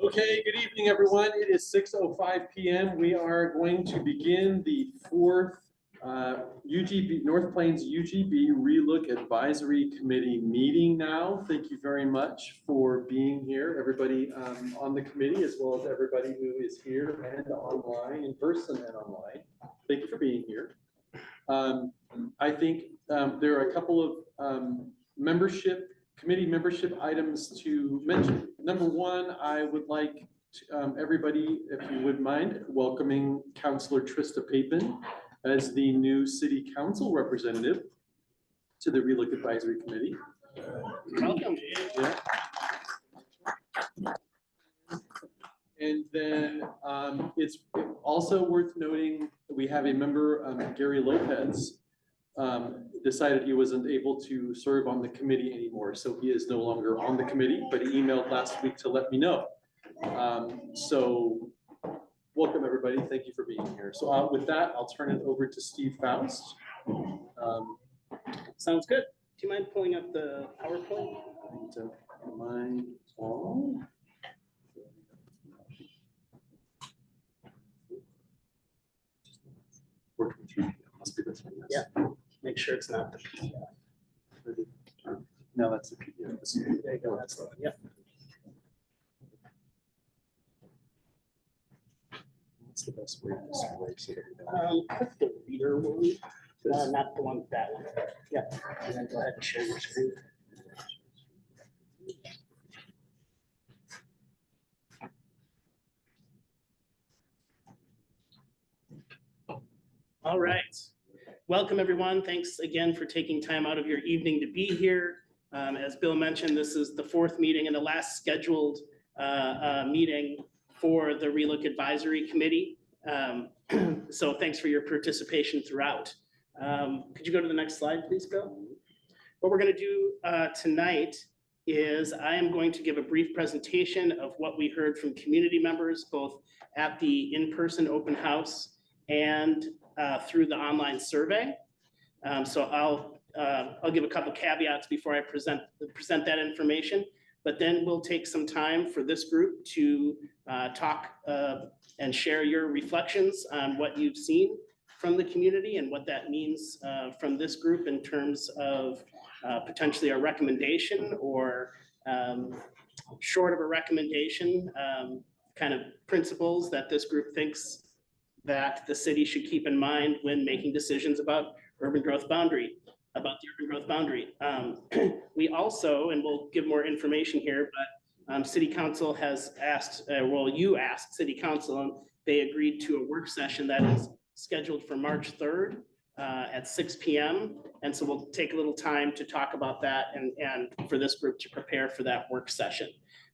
Okay, good evening, everyone. It is 6:05 p.m. We are going to begin the fourth UGB, North Plains UGB Relook Advisory Committee meeting now. Thank you very much for being here, everybody on the committee, as well as everybody who is here and online, in person and online. Thank you for being here. I think there are a couple of committee membership items to mention. Number one, I would like to, everybody, if you would mind, welcoming Councilor Trista Papin as the new City Council representative to the Relook Advisory Committee. Welcome. Yeah. And then it's also worth noting we have a member, Gary Lopez, decided he wasn't able to serve on the committee anymore. So he is no longer on the committee, but he emailed last week to let me know. So welcome everybody. Thank you for being here. So with that, I'll turn it over to Steve Faust. Sounds good. Do you mind pulling up the PowerPoint? Mine all. Working through. Must be this one. Yes. Yeah. Make sure it's not the PDF. No, that's the PDF. There you go. That's the one. Yep. What's the best way to display? Click the reader one. Not the one, that one. Yeah. And then go ahead and share your screen. All right. Welcome, everyone. Thanks again for taking time out of your evening to be here. As Bill mentioned, this is the fourth meeting and the last scheduled meeting for the Relook Advisory Committee. So thanks for your participation throughout. Could you go to the next slide, please, Bill? What we're going to do tonight is I am going to give a brief presentation of what we heard from community members, both at the in-person open house and through the online survey. So I'll give a couple caveats before I present that information, but then we'll take some time for this group to talk and share your reflections on what you've seen from the community and what that means from this group in terms of potentially a recommendation or short of a recommendation, kind of principles that this group thinks that the city should keep in mind when making decisions about the urban growth boundary. We also, and we'll give more information here, but City Council has asked, well, you asked City Council, and they agreed to a work session that is scheduled for March 3rd at 6 p.m. And so we'll take a little time to talk about that and for this group to prepare for that work session.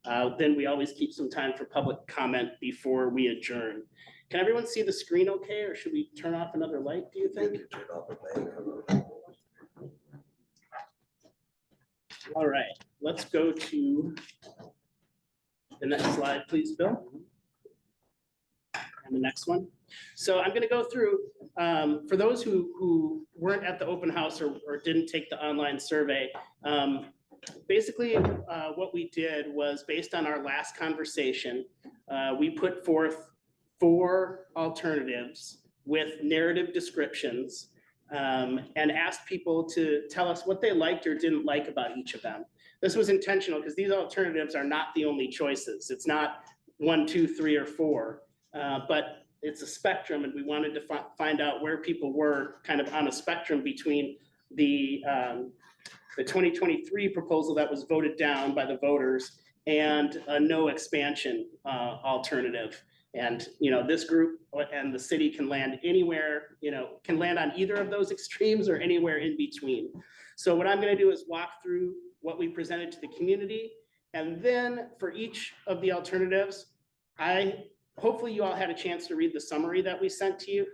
Then we always keep some time for public comment before we adjourn. Can everyone see the screen okay, or should we turn off another light, do you think? All right, let's go to the next slide, please, Bill. And the next one. So I'm going to go through, for those who weren't at the open house or didn't take the online survey, basically what we did was based on our last conversation, we put forth 4 alternatives with narrative descriptions and asked people to tell us what they liked or didn't like about each of them. This was intentional because these alternatives are not the only choices. It's not 1, 2, 3, or 4, but it's a spectrum, and we wanted to find out where people were kind of on a spectrum between the 2023 proposal that was voted down by the voters and a no expansion alternative. And, this group and the city can land anywhere, can land on either of those extremes or anywhere in between. So what I'm going to do is walk through what we presented to the community. And then for each of the alternatives, hopefully you all had a chance to read the summary that we sent to you.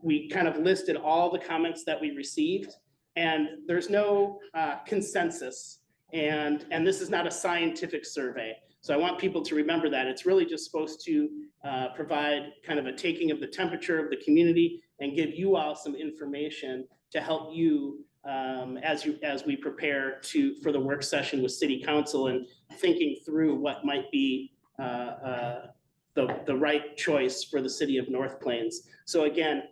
We kind of listed all the comments that we received, and there's no consensus. And this is not a scientific survey. So I want people to remember that it's really just supposed to provide kind of a taking of the temperature of the community and give you all some information to help you as we prepare for the work session with City Council and thinking through what might be the right choice for the city of North Plains. So again,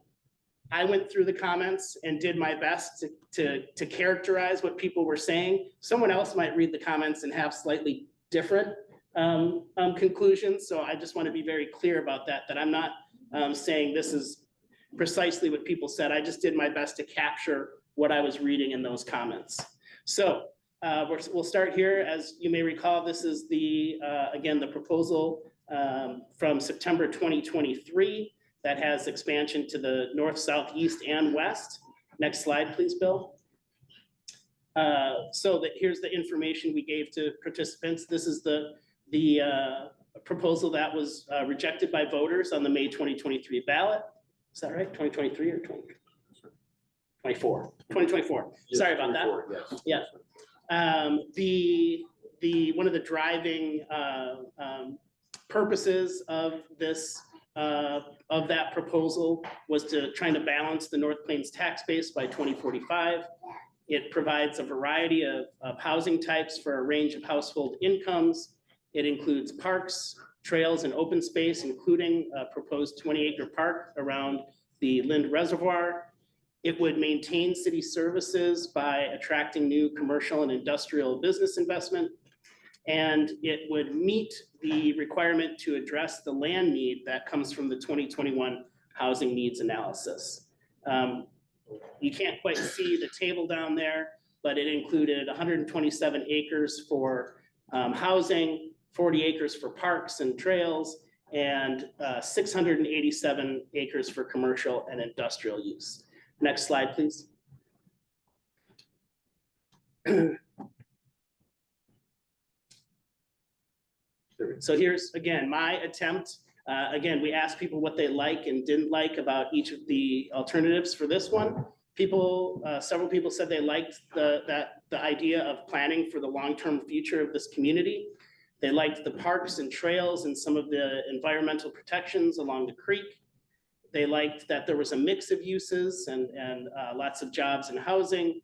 I went through the comments and did my best to characterize what people were saying. Someone else might read the comments and have slightly different conclusions. So I just want to be very clear about that I'm not saying this is precisely what people said. I just did my best to capture what I was reading in those comments. So we'll start here. As you may recall, this is again, the proposal from September 2023 that has expansion to the north, south, east, and west. Next slide, please, Bill. So here's the information we gave to participants. This is the proposal that was rejected by voters on the May 2023 ballot. Is that right? 2023 or 2024? 2024. Yes, sorry about that. Yes. Yeah. One of the driving purposes of this of that proposal was to trying to balance the North Plains tax base by 2045. It provides a variety of housing types for a range of household incomes. It includes parks, trails, and open space, including a proposed 20-acre park around the Lind Reservoir. It would maintain city services by attracting new commercial and industrial business investment. And it would meet the requirement to address the land need that comes from the 2021 housing needs analysis. You can't quite see the table down there, but it included 127 acres for housing, 40 acres for parks and trails, and 687 acres for commercial and industrial use. Next slide, please. So here's, again, my attempt. Again, we asked people what they like and didn't like about each of the alternatives for this one. Several people said they liked the idea of planning for the long-term future of this community. They liked the parks and trails and some of the environmental protections along the creek. They liked that there was a mix of uses and lots of jobs and housing,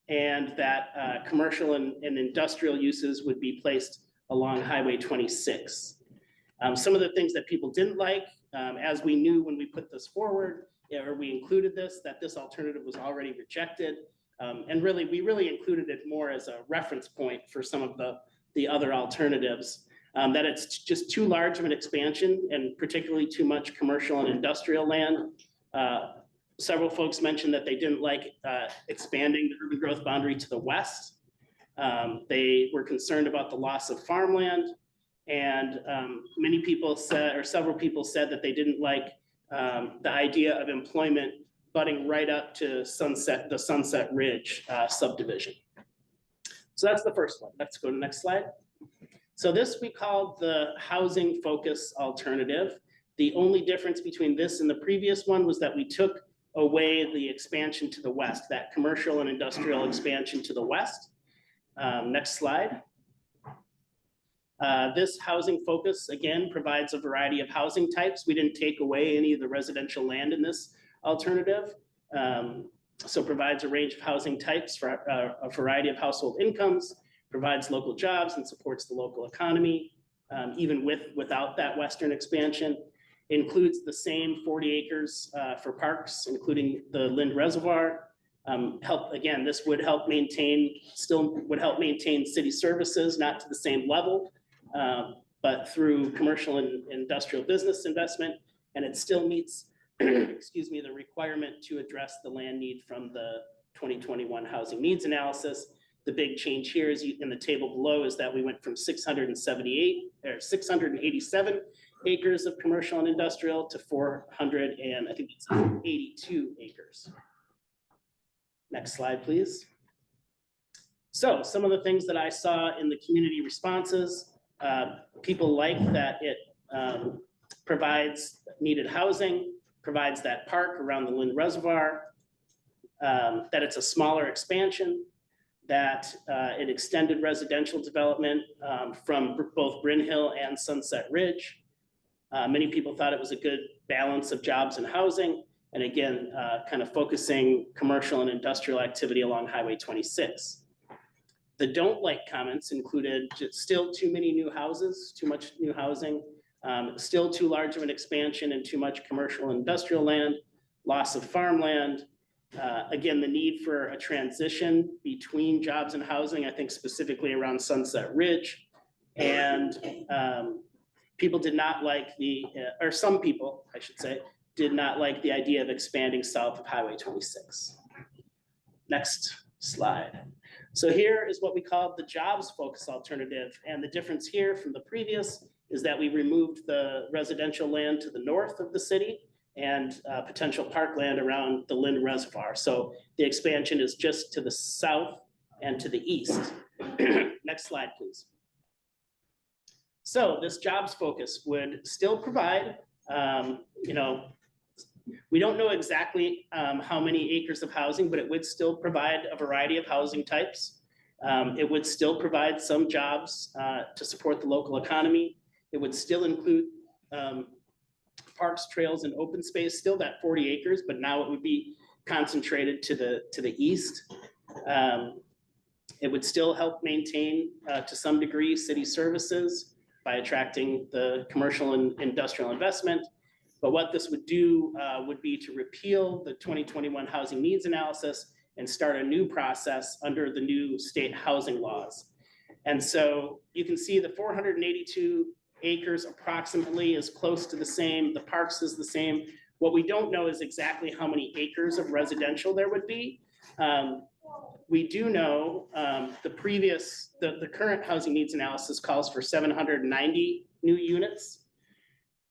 and that commercial and industrial uses would be placed along Highway 26. Some of the things that people didn't like, as we knew when we put this forward, or we included this, that this alternative was already rejected. And really, we really included it more as a reference point for some of the other alternatives, that it's just too large of an expansion and particularly too much commercial and industrial land. Several folks mentioned that they didn't like expanding the urban growth boundary to the west. They were concerned about the loss of farmland, and many people said, or several people said, that they didn't like the idea of employment butting right up to the Sunset Ridge subdivision. So that's the first one. Let's go to the next slide. So this we called the housing focus alternative. The only difference between this and the previous one was that we took away the expansion to the west, that commercial and industrial expansion to the west. Next slide. This housing focus, again, provides a variety of housing types. We didn't take away any of the residential land in this alternative. So provides a range of housing types for a variety of household incomes, provides local jobs and supports the local economy, even without that western expansion. Includes the same 40 acres for parks, including the Lind Reservoir. Again, this would help maintain city services, not to the same level, but through commercial and industrial business investment. And it still meets, excuse me, the requirement to address the land need from the 2021 housing needs analysis. The big change here is in the table below is that we went from 687 acres of commercial and industrial to 482 acres. Next slide, please. So some of the things that I saw in the community responses, people like that it provides needed housing, provides that park around the Lind Reservoir, that it's a smaller expansion, that it extended residential development from both Bryn Hill and Sunset Ridge. Many people thought it was a good balance of jobs and housing, And again, kind of focusing commercial and industrial activity along Highway 26. The don't like comments included still too many new houses, too much new housing, still too large of an expansion and too much commercial and industrial land, loss of farmland. Again, the need for a transition between jobs and housing, I think specifically around Sunset Ridge. And people did not like or some people, I should say, did not like the idea of expanding south of Highway 26. Next slide. So here is what we call the jobs focus alternative. And the difference here from the previous is that we removed the residential land to the north of the city and potential parkland around the Lynn Reservoir. So the expansion is just to the south and to the east. Next slide, please. So this jobs focus would still provide, we don't know exactly how many acres of housing, but it would still provide a variety of housing types. It would still provide some jobs to support the local economy. It would still include parks, trails, and open space, still that 40 acres, but now it would be concentrated to the east. It would still help maintain, to some degree, city services by attracting the commercial and industrial investment. But what this would do would be to repeal the 2021 housing needs analysis and start a new process under the new state housing laws. And so you can see the 482 acres approximately is close to the same. The parks is the same. What we don't know is exactly how many acres of residential there would be. We do know the current housing needs analysis calls for 790 new units.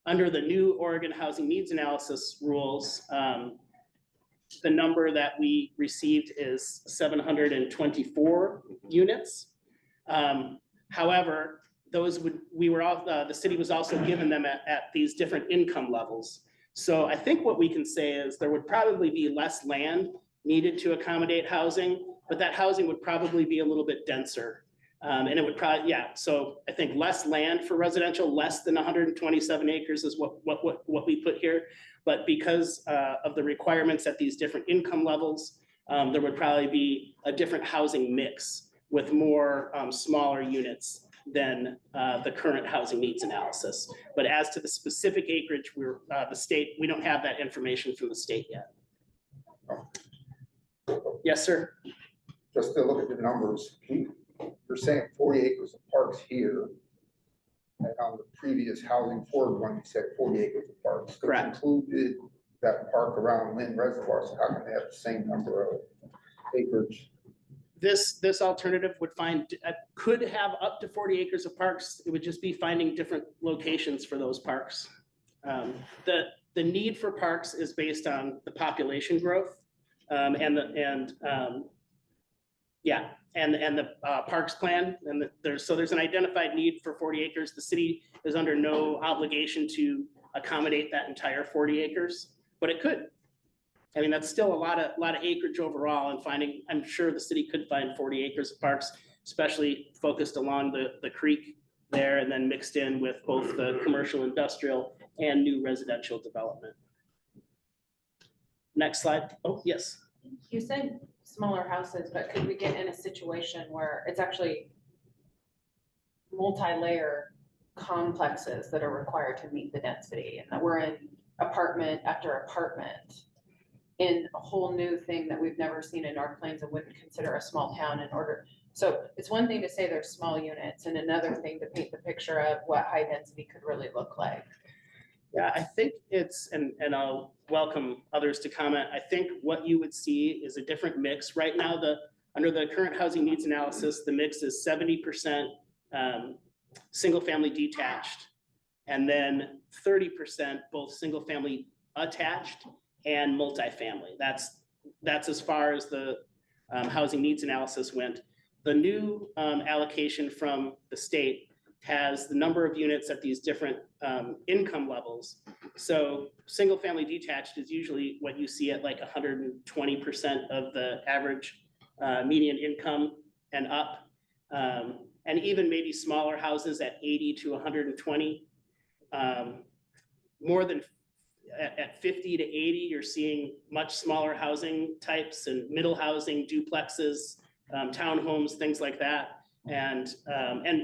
Under the new Oregon housing needs analysis rules, the number that we received is 724 units. However, the city was also given them at these different income levels. So I think what we can say is there would probably be less land needed to accommodate housing, but that housing would probably be a little bit denser. And it would probably, so I think less land for residential, less than 127 acres is what we put here. But because of the requirements at these different income levels, there would probably be a different housing mix with more smaller units than the current housing needs analysis. But as to the specific acreage, we don't have that information from the state yet. Yes, sir. Just to look at the numbers, you're saying 40 acres of parks here. And on the previous housing forward one, you said 40 acres of parks. So correct. Included that park around Lynn Reservoir, so how can they have the same number of acres? This alternative could have up to 40 acres of parks. It would just be finding different locations for those parks. The need for parks is based on the population growth and the parks plan. And there's an identified need for 40 acres. The city is under no obligation to accommodate that entire 40 acres, but it could. I mean, that's still a lot of acreage overall, and I'm sure the city could find 40 acres of parks, especially focused along the creek there and then mixed in with both the commercial, industrial, and new residential development. Next slide. Oh, yes. You said smaller houses, but could we get in a situation where it's actually multi-layer complexes that are required to meet the density, and that we're in apartment after apartment in a whole new thing that we've never seen in North Plains and wouldn't consider a small town in order. So it's one thing to say there's small units and another thing to paint the picture of what high density could really look like. Yeah, I think it's, and I'll welcome others to comment. I think what you would see is a different mix. Right now, under the current housing needs analysis, the mix is 70% single family detached, and then 30% both single family attached and multifamily. That's as far as the housing needs analysis went. The new allocation from the state has the number of units at these different income levels. So single family detached is usually what you see at like 120% of the average median income and up. And even maybe smaller houses at 80 to 120. More than at 50 to 80, you're seeing much smaller housing types and middle housing, duplexes, townhomes, things like that, and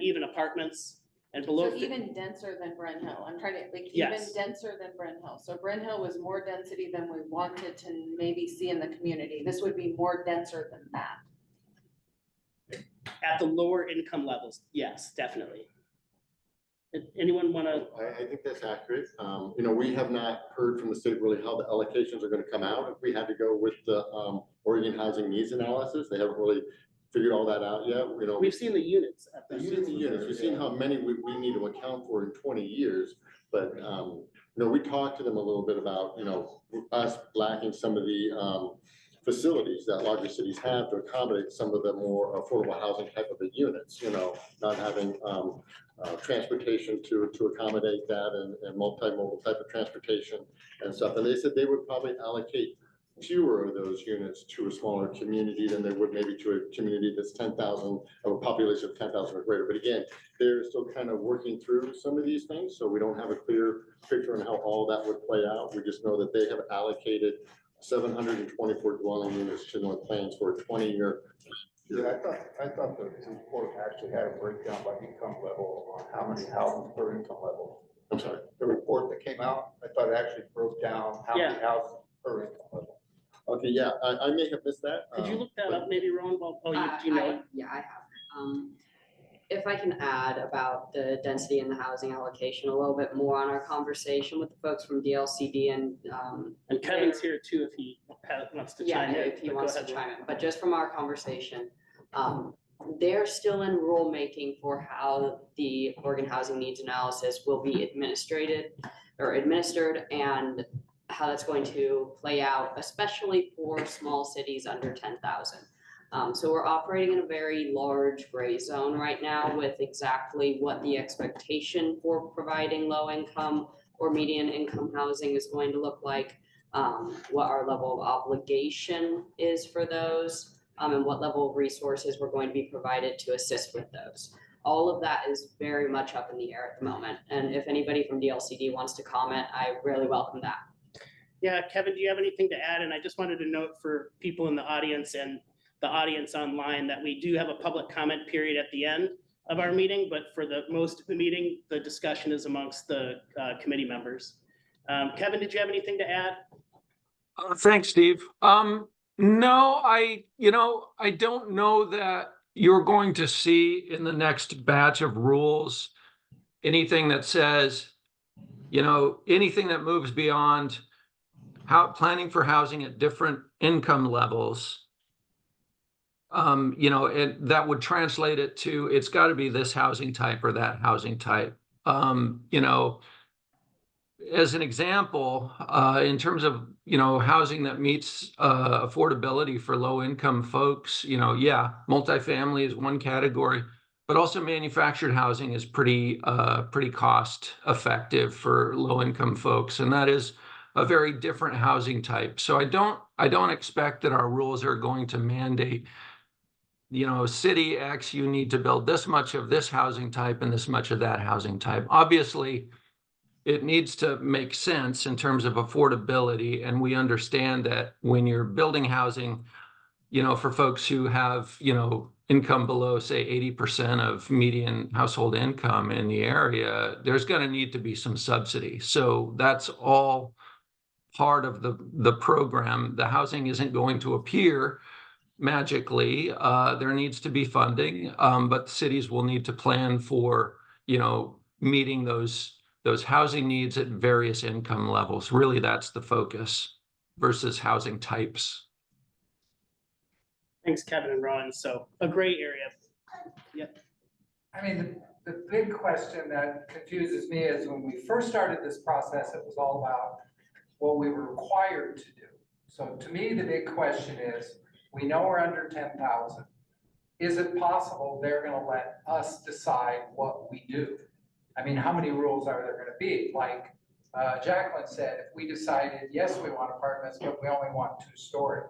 even apartments. And below. So even denser than Bren Hill, I'm trying to, like, even Yes. denser than Bren Hill. So Bren Hill was more density than we wanted to maybe see in the community. This would be more denser than that. At the lower income levels, yes, definitely. Anyone want to? I think that's accurate. You know, we have not heard from the state really how the allocations are going to come out. If we had to go with the Oregon Housing Needs Analysis, they haven't really figured all that out yet. You know, We've seen the units. we've seen the units, we've seen how many we need to account for in 20 years. But, you know, we talked to them a little bit about, you know, us lacking some of the facilities that larger cities have to accommodate some of the more affordable housing type of units, you know, not having transportation to accommodate that and multimodal type of transportation and stuff. And they said they would probably allocate fewer of those units to a smaller community than they would maybe to a community that's 10,000, of a population of 10,000 or greater. But again, they're still kind of working through some of these things, so we don't have a clear picture on how all that would play out. We just know that they have allocated 724 dwelling units to North Plains for a 20-year. Yeah, I thought the report actually had a breakdown by income level on how many houses per income level. I'm sorry. The report that came out, I thought it actually broke down how many houses per income level. Okay, yeah, I may have missed that. Could you look that up maybe, Rowan? Well, oh, do you know it? Yeah, I have. If I can add about the density and the housing allocation a little bit more on our conversation with the folks from DLCD and. And Kevin's here too if he wants to chime in. Yeah, if he but go wants to ahead. chime in, but just from our conversation, they're still in rulemaking for how the Oregon Housing Needs Analysis will be administered and how that's going to play out, especially for small cities under 10,000. So we're operating in a very large gray zone right now with exactly what the expectation for providing low income or median income housing is going to look like, what our level of obligation is for those, and what level of resources we're going to be provided to assist with those. All of that is very much up in the air at the moment. And if anybody from DLCD wants to comment, I really welcome that. Yeah, Kevin, do you have anything to add? And I just wanted to note for people in the audience and the audience online that we do have a public comment period at the end of our meeting, but for the most of the meeting, the discussion is amongst the committee members. Kevin, did you have anything to add? Thanks, Steve. No, I don't know that you're going to see in the next batch of rules anything that says, anything that moves beyond planning for housing at different income levels. And that would translate it to, it's got to be this housing type or that housing type. As an example, in terms of, housing that meets affordability for low income folks, multifamily is one category, but also manufactured housing is pretty cost effective for low income folks. And that is a very different housing type. So I don't expect that our rules are going to mandate, city X, you need to build this much of this housing type and this much of that housing type. Obviously, it needs to make sense in terms of affordability. And we understand that when you're building housing, for folks who have, income below, say, 80% of median household income in the area, there's going to need to be some subsidy. So that's all part of the program. The housing isn't going to appear magically. There needs to be funding, but cities will need to plan for, meeting those housing needs at various income levels. Really, that's the focus versus housing types. Thanks, Kevin and Ron. So a gray area. Yep. I mean, the big question that confuses me is when we first started this process, it was all about what we were required to do. So to me, the big question is, we know we're under 10,000. Is it possible they're going to let us decide what we do? I mean, how many rules are there going to be? Like Jacqueline said, if we decided, yes, we want apartments, but we only want 2-story,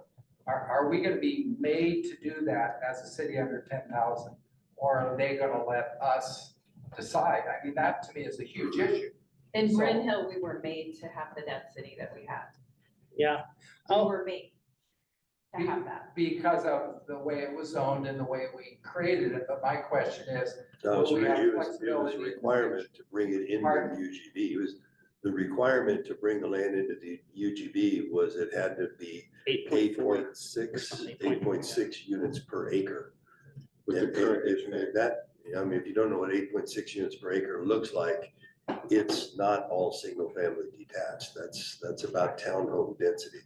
are we going to be made to do that as a city under 10,000? Or are they going to let us decide? I mean, that to me is a huge issue. In So- Bryn Hill, we were made to have the density that we had. Yeah. We Oh. were made to have that. Because of the way it was zoned and the way we created it, but my question is, No, will we have it was a flexibility? requirement to bring it into Pardon? the UGB. It was, the requirement to bring the land into the UGB was it had to be 8.4. 8.6 units per acre. With the And current if that, I mean, if you don't know what 8.6 units per acre looks like, it's not all single family detached. That's about townhome density.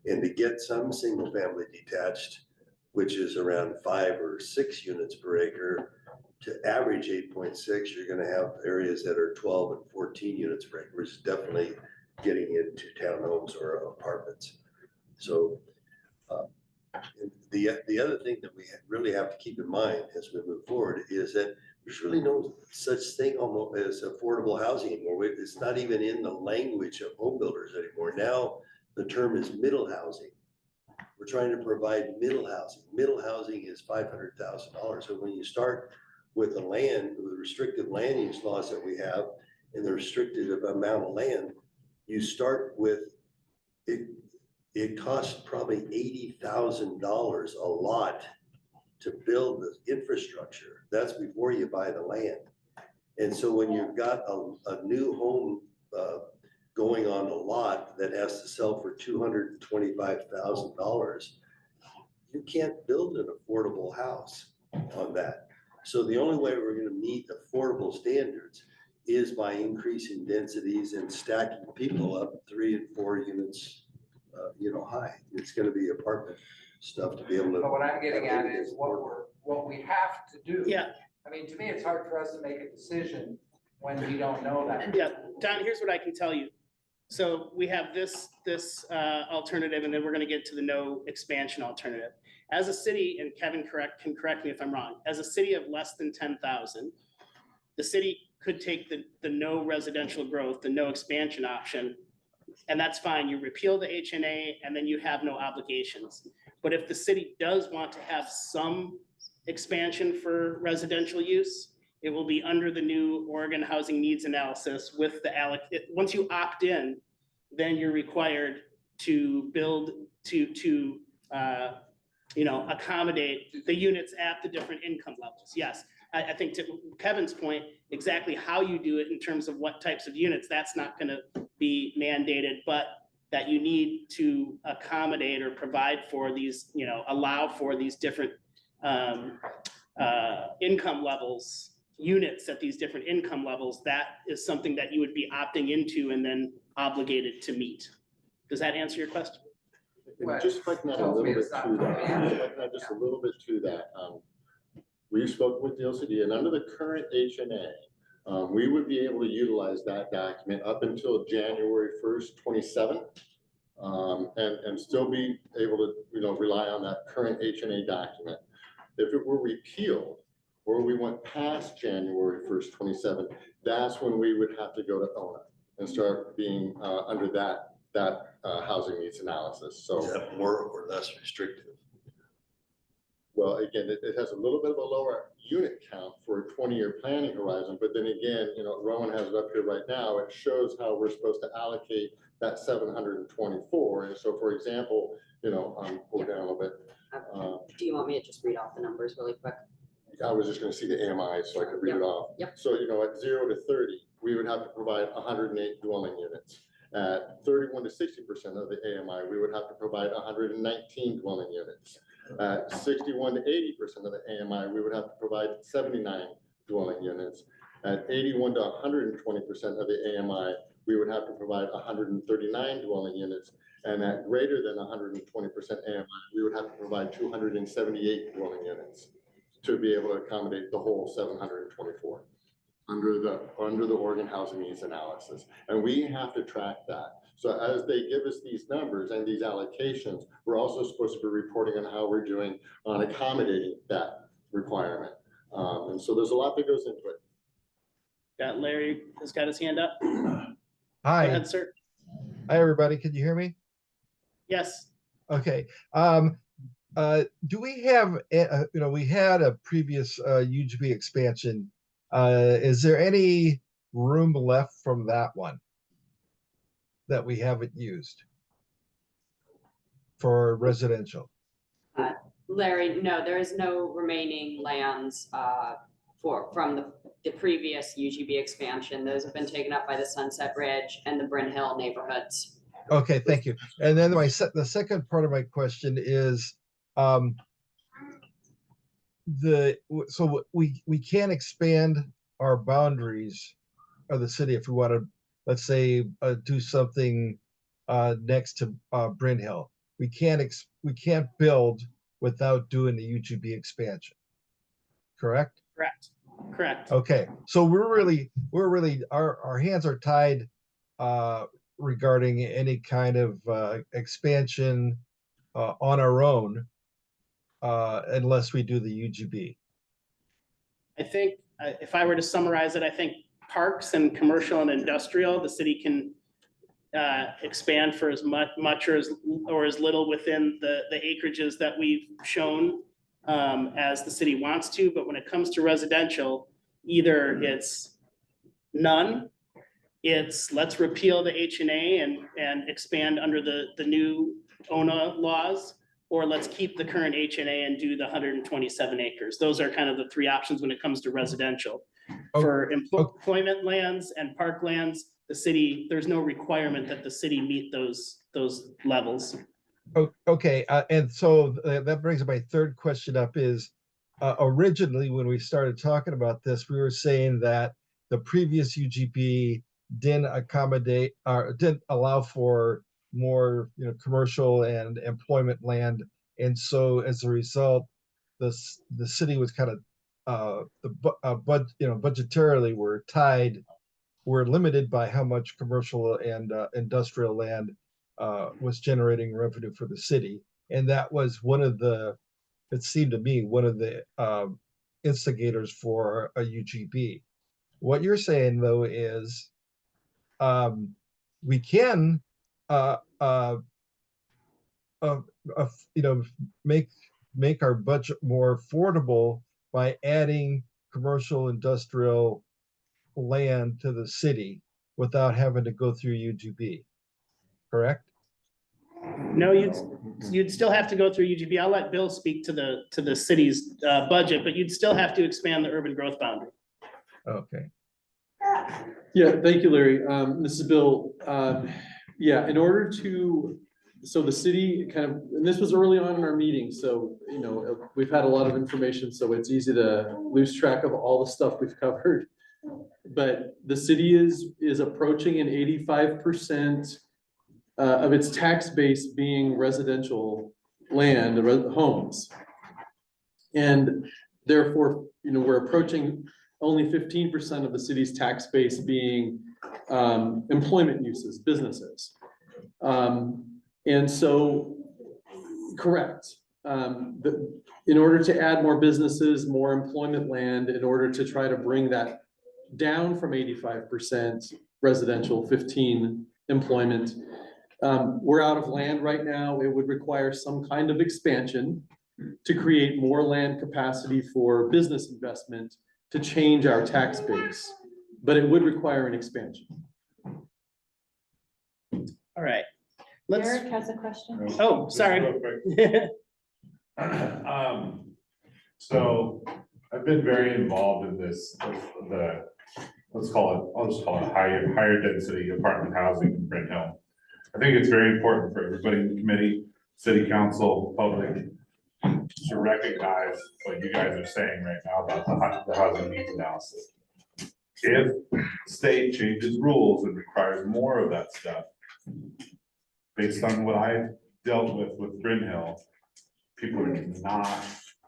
And to get some single family detached, which is around 5 or 6 units per acre, to average 8.6, you're gonna have areas that are 12 and 14 units per acre, which is definitely getting into townhomes or apartments. So and the other thing that we really have to keep in mind as we move forward is that there's really no such thing almost as affordable housing anymore. It's not even in the language of home builders anymore. Now, the term is middle housing. We're trying to provide middle housing. Middle housing is $500,000. So when you start with the land, with the restrictive land use laws that we have and the restricted amount of land, you start with it. It costs probably $80,000 a lot to build the infrastructure. That's before you buy the land. And so when you've got a new home going on a lot that has to sell for $225,000, you can't build an affordable house on that. So the only way we're going to meet affordable standards is by increasing densities and stacking people up 3 and 4 units high. It's gonna be apartment stuff to be able to. But what I'm getting at is what we have to do. Yeah. I mean, to me, it's hard for us to make a decision when we don't know that. Yeah, Don, here's what I can tell you. So we have this alternative, and then we're gonna get to the no expansion alternative. As a city, and Kevin can correct me if I'm wrong, as a city of less than 10,000, the city could take the no residential growth, the no expansion option, and that's fine. You repeal the HNA and then you have no obligations. But if the city does want to have some expansion for residential use, it will be under the new Oregon Housing Needs Analysis with the once you opt in, then you're required to build to accommodate the units at the different income levels. Yes, I think to Kevin's point, exactly how you do it in terms of what types of units, that's not gonna be mandated, but that you need to accommodate or provide for these, allow for these different income levels, units at these different income levels, that is something that you would be opting into and then obligated to meet. Does that answer your question? And just if I can add a Tells me little bit it's not to that, coming out. if I can add just a little bit to that. We've spoken with the LCD, and under the current HNA, we would be able to utilize that document up until January 1st, 27, and still be able to, rely on that current HNA document. If it were repealed, or we went past January 1st, 27, that's when we would have to go to ONA and start being under that housing needs analysis. So Is that more or less restrictive? well, again, it has a little bit of a lower unit count for a 20-year planning horizon, but then again, Rowan has it up here right now. It shows how we're supposed to allocate that 724. And so, for example, pull down a little bit. Do you want me to just read off the numbers really quick? I was just going to see the AMI so I could read it off. Yep. So, at 0 to 30, we would have to provide 108 dwelling units. At 31 to 60% of the AMI, we would have to provide 119 dwelling units. At 61 to 80% of the AMI, we would have to provide 79 dwelling units. At 81 to 120% of the AMI, we would have to provide 139 dwelling units. And at greater than 120% AMI, we would have to provide 278 dwelling units to be able to accommodate the whole 724 under the Oregon Housing Needs Analysis. And we have to track that. So as they give us these numbers and these allocations, we're also supposed to be reporting on how we're doing on accommodating that requirement. And so there's a lot that goes into it. Got Larry has got his hand up. Go Hi, ahead, sir. hi, everybody. Can you hear me? Yes. Okay. Do we have, we had a previous UGB expansion. Is there any room left from that one that we haven't used for residential? Larry, no, there is no remaining lands from the previous UGB expansion. Those have been taken up by the Sunset Ridge and the Bryn Hill neighborhoods. Okay, thank you. And then the second part of my question is, so we can't expand our boundaries of the city if we want to, let's say, do something next to Bryn Hill. We can't build without doing the UGB expansion. Correct? Correct. Okay, so we're really our hands are tied regarding any kind of expansion on our own unless we do the UGB. I think if I were to summarize it, I think parks and commercial and industrial, the city can expand for as much or as little within the acreages that we've shown as the city wants to. But when it comes to residential, either it's none, it's let's repeal the HNA and expand under the new ONA laws, or let's keep the current HNA and do the 127 acres. Those are kind of the three options when it comes to residential. For employment lands and park lands, the city, there's no requirement that the city meet those levels. Okay, and so that brings my third question up is, originally when we started talking about this, we were saying that the previous UGB didn't accommodate or didn't allow for more, commercial and employment land, and so as a result, the city was kind of budgetarily we're limited by how much commercial and industrial land was generating revenue for the city, and that was it seemed to me one of the instigators for a UGB. What you're saying though is we can make our budget more affordable by adding commercial industrial land to the city without having to go through UGB, correct? No, you'd still have to go through UGB. I'll let Bill speak to the city's budget, but you'd still have to expand the urban growth boundary. Okay. Yeah, thank you, Larry. This is Bill. Yeah, in order to, so the city kind of, and this was early on in our meeting, so, we've had a lot of information, so it's easy to lose track of all the stuff we've covered. But the city is approaching an 85% of its tax base being residential land, homes. And therefore, we're approaching only 15% of the city's tax base being employment uses, businesses. And so, correct. In order to add more businesses, more employment land, in order to try to bring that down from 85% residential, 15 employment, we're out of land right now. It would require some kind of expansion to create more land capacity for business investment to change our tax base, but it would require an expansion. All right. Eric has a question. Oh, sorry. Real quick. So I've been very involved in this, I'll just call it higher density apartment housing in Bryn Hill. I think it's very important for everybody in the committee, city council, public, to recognize what you guys are saying right now about the housing needs analysis. If the state changes rules and requires more of that stuff, based on what I've dealt with Bryn Hill, people are not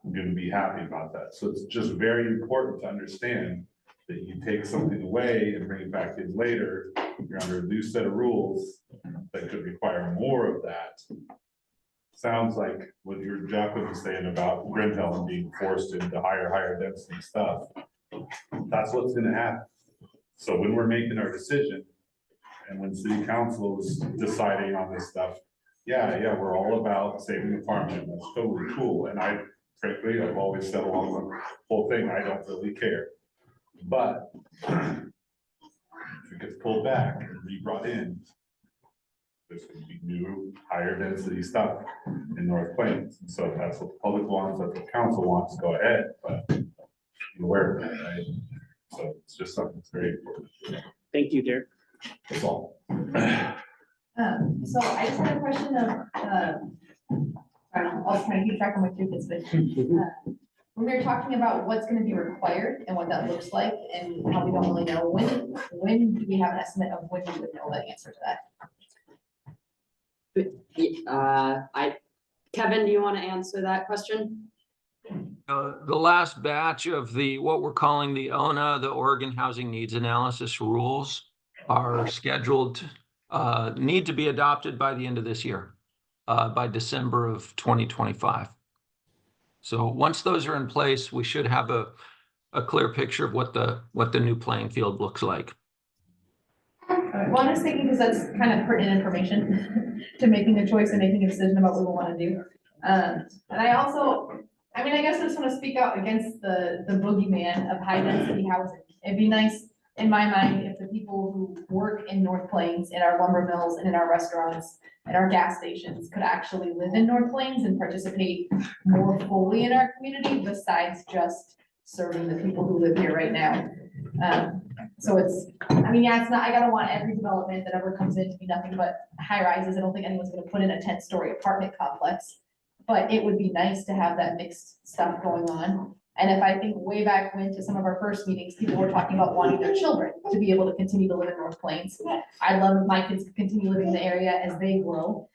going to be happy about that. So it's just very important to understand that you take something away and bring it back in later, you're under a new set of rules that could require more of that. Sounds like what your Jacqueline was saying about Bryn Hill and being forced into higher density stuff. That's what's going to happen. So when we're making our decision, and when city council is deciding on this stuff, yeah, we're all about saving the farmland. That's totally cool. And frankly, I've always said along the whole thing, I don't really care. But it gets pulled back and re-brought in, there's gonna be new, higher density stuff in North Plains. And so if that's what the public wants, that's what council wants, go ahead, but be aware of that, right? So it's just something that's very important. Thank you, Derek. That's all. So I just had a question of, I don't know, I'll try to keep track of my two kids, but, when we were talking about what's gonna be required and what that looks like and how we don't really know, when do we have an estimate of when we would know that answer to that? Kevin, do you want to answer that question? The last batch of what we're calling the ONA, the Oregon Housing Needs Analysis rules, are scheduled, need to be adopted by the end of this year, by December of 2025. So once those are in place, we should have a clear picture of what the new playing field looks like. Well, I'm just thinking because that's kind of pertinent information to making a choice and making a decision about what we want to do. And I also, I mean, I guess I just want to speak out against the boogeyman of high density housing. It'd be nice, in my mind, if the people who work in North Plains, in our lumber mills and in our restaurants and our gas stations could actually live in North Plains and participate more fully in our community besides just serving the people who live here right now. So it's, I mean, yeah, it's not, I don't want every development that ever comes in to be nothing but high rises. I don't think anyone's gonna put in a 10-story apartment complex. But it would be nice to have that mixed stuff going on. And if I think way back when to some of our first meetings, people were talking about wanting their children to be able to continue to live in North Plains. I'd love if my kids could continue living in the area as they grow.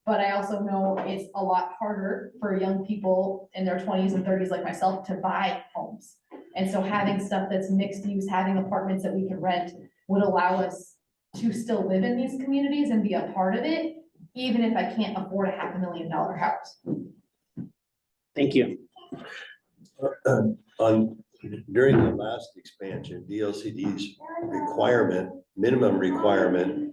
But I also know it's a lot harder for young people in their 20s and 30s like myself to buy homes. And so having stuff that's mixed use, having apartments that we can rent would allow us to still live in these communities and be a part of it, even if I can't afford a $500,000 house. Thank you. During the last expansion, DLCD's minimum requirement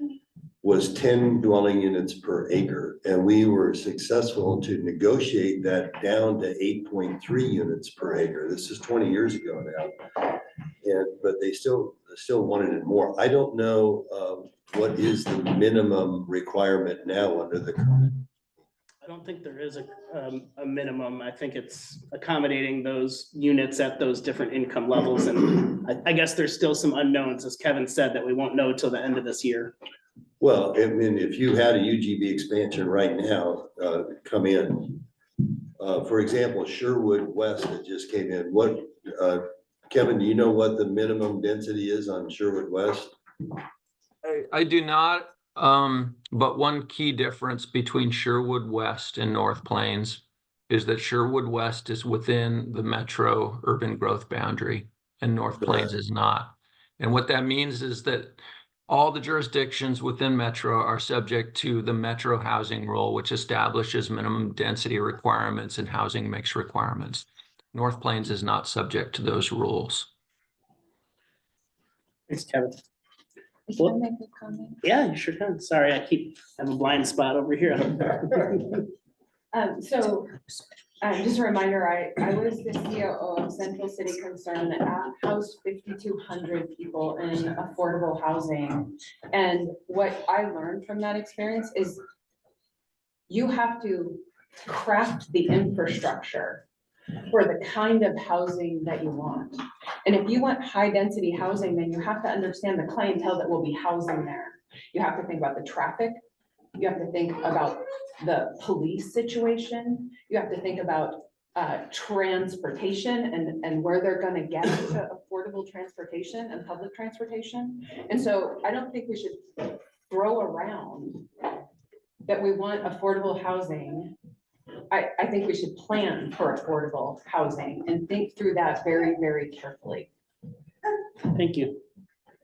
was 10 dwelling units per acre. And we were successful to negotiate that down to 8.3 units per acre. This is 20 years ago now. But they still wanted it more. I don't know what is the minimum requirement now under the current. I don't think there is a minimum. I think it's accommodating those units at those different income levels. And I guess there's still some unknowns, as Kevin said, that we won't know till the end of this year. Well, I mean, if you had a UGB expansion right now, come in, for example, Sherwood West that just came in, Kevin, do you know what the minimum density is on Sherwood West? I do not, but one key difference between Sherwood West and North Plains is that Sherwood West is within the metro urban growth boundary and North Plains is not. And what that means is that all the jurisdictions within metro are subject to the metro housing rule, which establishes minimum density requirements and housing mix requirements. North Plains is not subject to those rules. Thanks, Kevin. Can I make a comment? Yeah, you sure can. Sorry, I have a blind spot over here. Just a reminder, I was the COO of Central City Concern that housed 5,200 people in affordable housing. And what I learned from that experience is you have to craft the infrastructure for the kind of housing that you want. And if you want high density housing, then you have to understand the clientele that will be housing there. You have to think about the traffic. You have to think about the police situation. You have to think about transportation and where they're gonna get to affordable transportation and public transportation. And so I don't think we should throw around that we want affordable housing. I think we should plan for affordable housing and think through that very, very carefully. Thank you.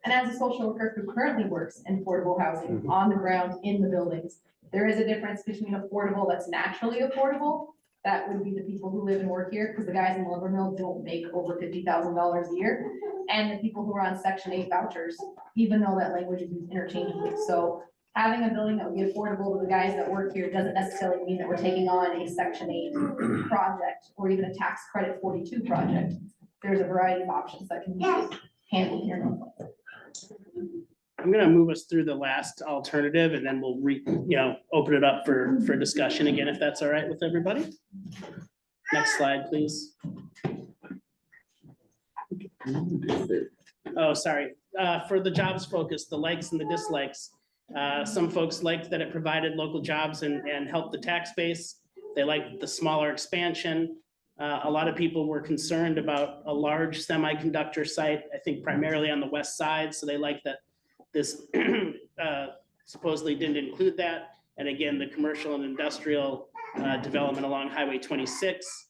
And as a social worker who currently works in affordable housing on the ground in the buildings, there is a difference between affordable that's naturally affordable. That would be the people who live and work here, because the guys in the lumber mill don't make over $50,000 a year. And the people who are on Section 8 vouchers, even though that language is used interchangeably. So having a building that would be affordable to the guys that work here doesn't necessarily mean that we're taking on a Section 8 project or even a tax credit 42 project. There's a variety of options that can be handled here. I'm gonna move us through the last alternative and then we'll open it up for discussion again, if that's all right with everybody. Next slide, please. Oh, sorry. For the jobs focus, the likes and the dislikes. Some folks liked that it provided local jobs and helped the tax base. They liked the smaller expansion. A lot of people were concerned about a large semiconductor site, I think primarily on the west side. So they liked that this supposedly didn't include that. And again, the commercial and industrial development along Highway 26.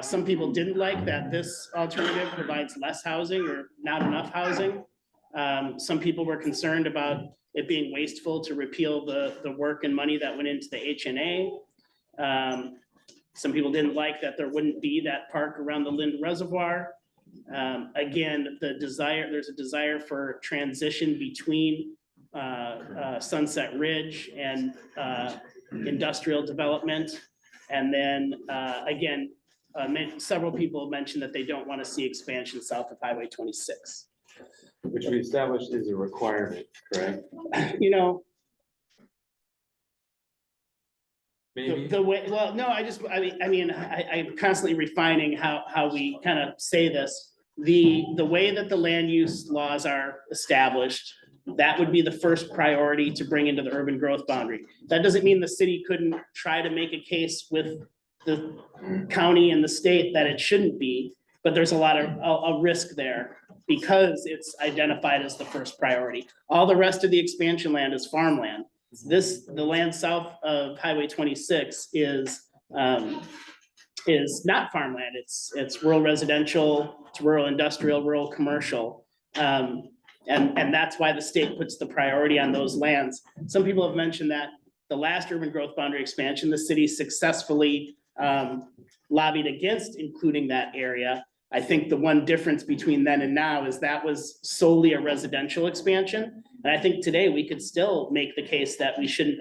Some people didn't like that this alternative provides less housing or not enough housing. Some people were concerned about it being wasteful to repeal the work and money that went into the HNA. Some people didn't like that there wouldn't be that park around the Lind Reservoir. Again, there's a desire for transition between Sunset Ridge and industrial development. And then again, several people mentioned that they don't want to see expansion south of Highway 26. Which we established is a requirement, correct? You know, Maybe. the way, well, no, I'm constantly refining how we kind of say this. The way that the land use laws are established, that would be the first priority to bring into the urban growth boundary. That doesn't mean the city couldn't try to make a case with the county and the state that it shouldn't be, but there's a lot of a risk there because it's identified as the first priority. All the rest of the expansion land is farmland. The land south of Highway 26 is not farmland. It's rural residential, it's rural industrial, rural commercial. And that's why the state puts the priority on those lands. Some people have mentioned that the last urban growth boundary expansion, the city successfully lobbied against including that area. I think the one difference between then and now is that was solely a residential expansion. And I think today we could still make the case that we shouldn't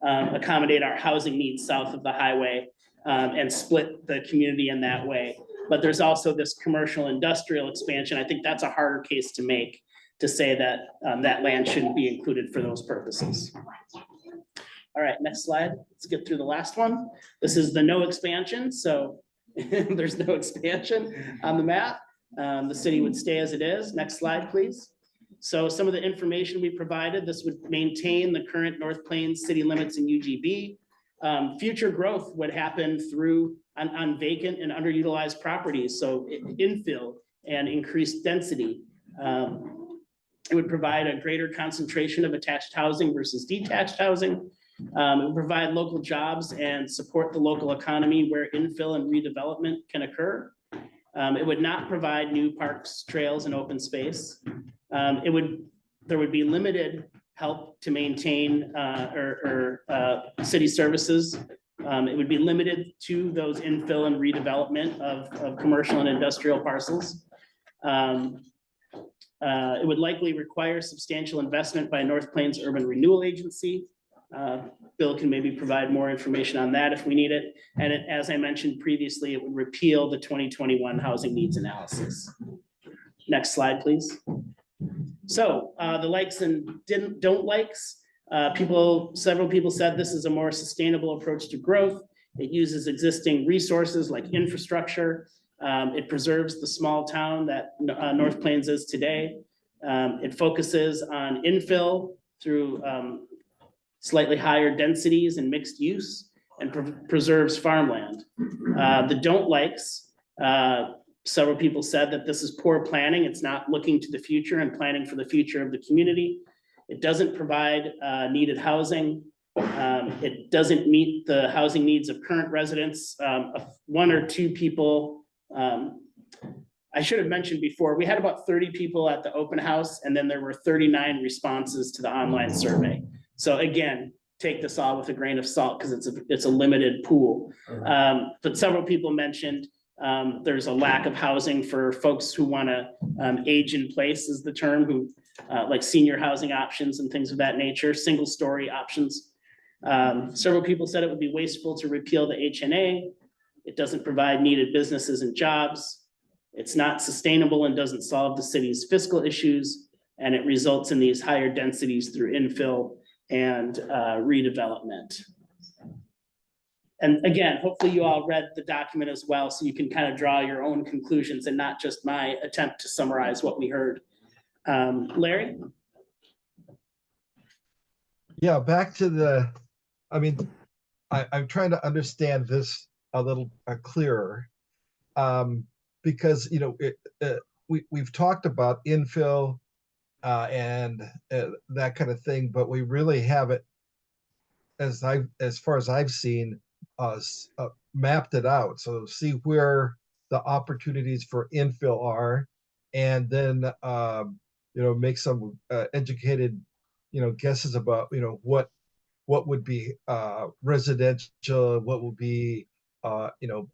accommodate our housing needs south of the highway and split the community in that way. But there's also this commercial industrial expansion. I think that's a harder case to make, to say that that land shouldn't be included for those purposes. All right, next slide. Let's get through the last one. This is the no expansion. So there's no expansion on the map. The city would stay as it is. Next slide, please. So some of the information we provided, this would maintain the current North Plains city limits in UGB. Future growth would happen through on vacant and underutilized properties. So infill and increased density. It would provide a greater concentration of attached housing versus detached housing. It would provide local jobs and support the local economy where infill and redevelopment can occur. It would not provide new parks, trails, and open space. There would be limited help to maintain city services. It would be limited to those infill and redevelopment of commercial and industrial parcels. It would likely require substantial investment by North Plains Urban Renewal Agency. Bill can maybe provide more information on that if we need it. And as I mentioned previously, it would repeal the 2021 housing needs analysis. Next slide, please. So the likes and don't likes. Several people said this is a more sustainable approach to growth. It uses existing resources like infrastructure. It preserves the small town that North Plains is today. It focuses on infill through slightly higher densities and mixed use, and preserves farmland. The don't likes, several people said that this is poor planning. It's not looking to the future and planning for the future of the community. It doesn't provide needed housing. It doesn't meet the housing needs of current residents. One or two people, I should have mentioned before, we had about 30 people at the open house, and then there were 39 responses to the online survey. So again, take this all with a grain of salt because it's a limited pool. But several people mentioned there's a lack of housing for folks who want to age in place is the term, who like senior housing options and things of that nature, single story options. Several people said it would be wasteful to repeal the HNA. It doesn't provide needed businesses and jobs. It's not sustainable and doesn't solve the city's fiscal issues. and it results in these higher densities through infill and redevelopment. And again, hopefully you all read the document as well, so you can kind of draw your own conclusions and not just my attempt to summarize what we heard. Larry? Yeah, back to the, I mean, I'm trying to understand this a little clearer. Because, you know, we've talked about infill and that kind of thing, but we really haven't, as far as I've seen, mapped it out. So see where the opportunities for infill are, and then you know, make some educated, you know, guesses about, you know, what would be residential, what would be you know,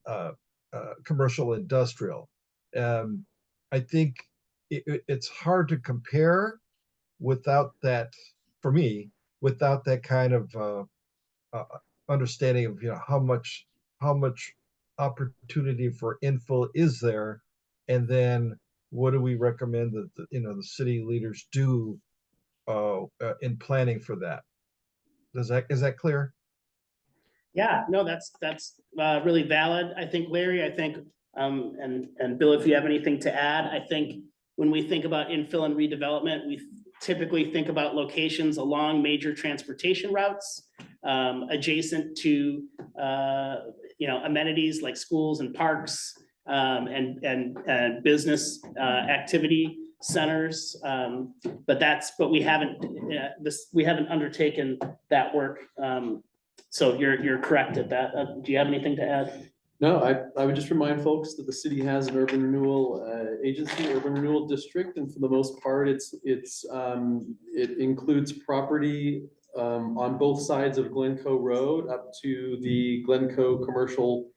commercial industrial. I think it's hard to compare without that, for me, without that kind of understanding of, you know, how much opportunity for infill is there, and then what do we recommend that the, you know, the city leaders do in planning for that? Is that clear? Yeah, no, that's really valid. I think, Larry, I think, and Bill, if you have anything to add, I think when we think about infill and redevelopment, we typically think about locations along major transportation routes, adjacent to, you know, amenities like schools and parks, and business activity centers. But we haven't undertaken that work. So you're correct at that. Do you have anything to add? No, I would just remind folks that the city has an urban renewal agency, urban renewal district, and for the most part, it includes property on both sides of Glencoe Road up to the Glencoe Commercial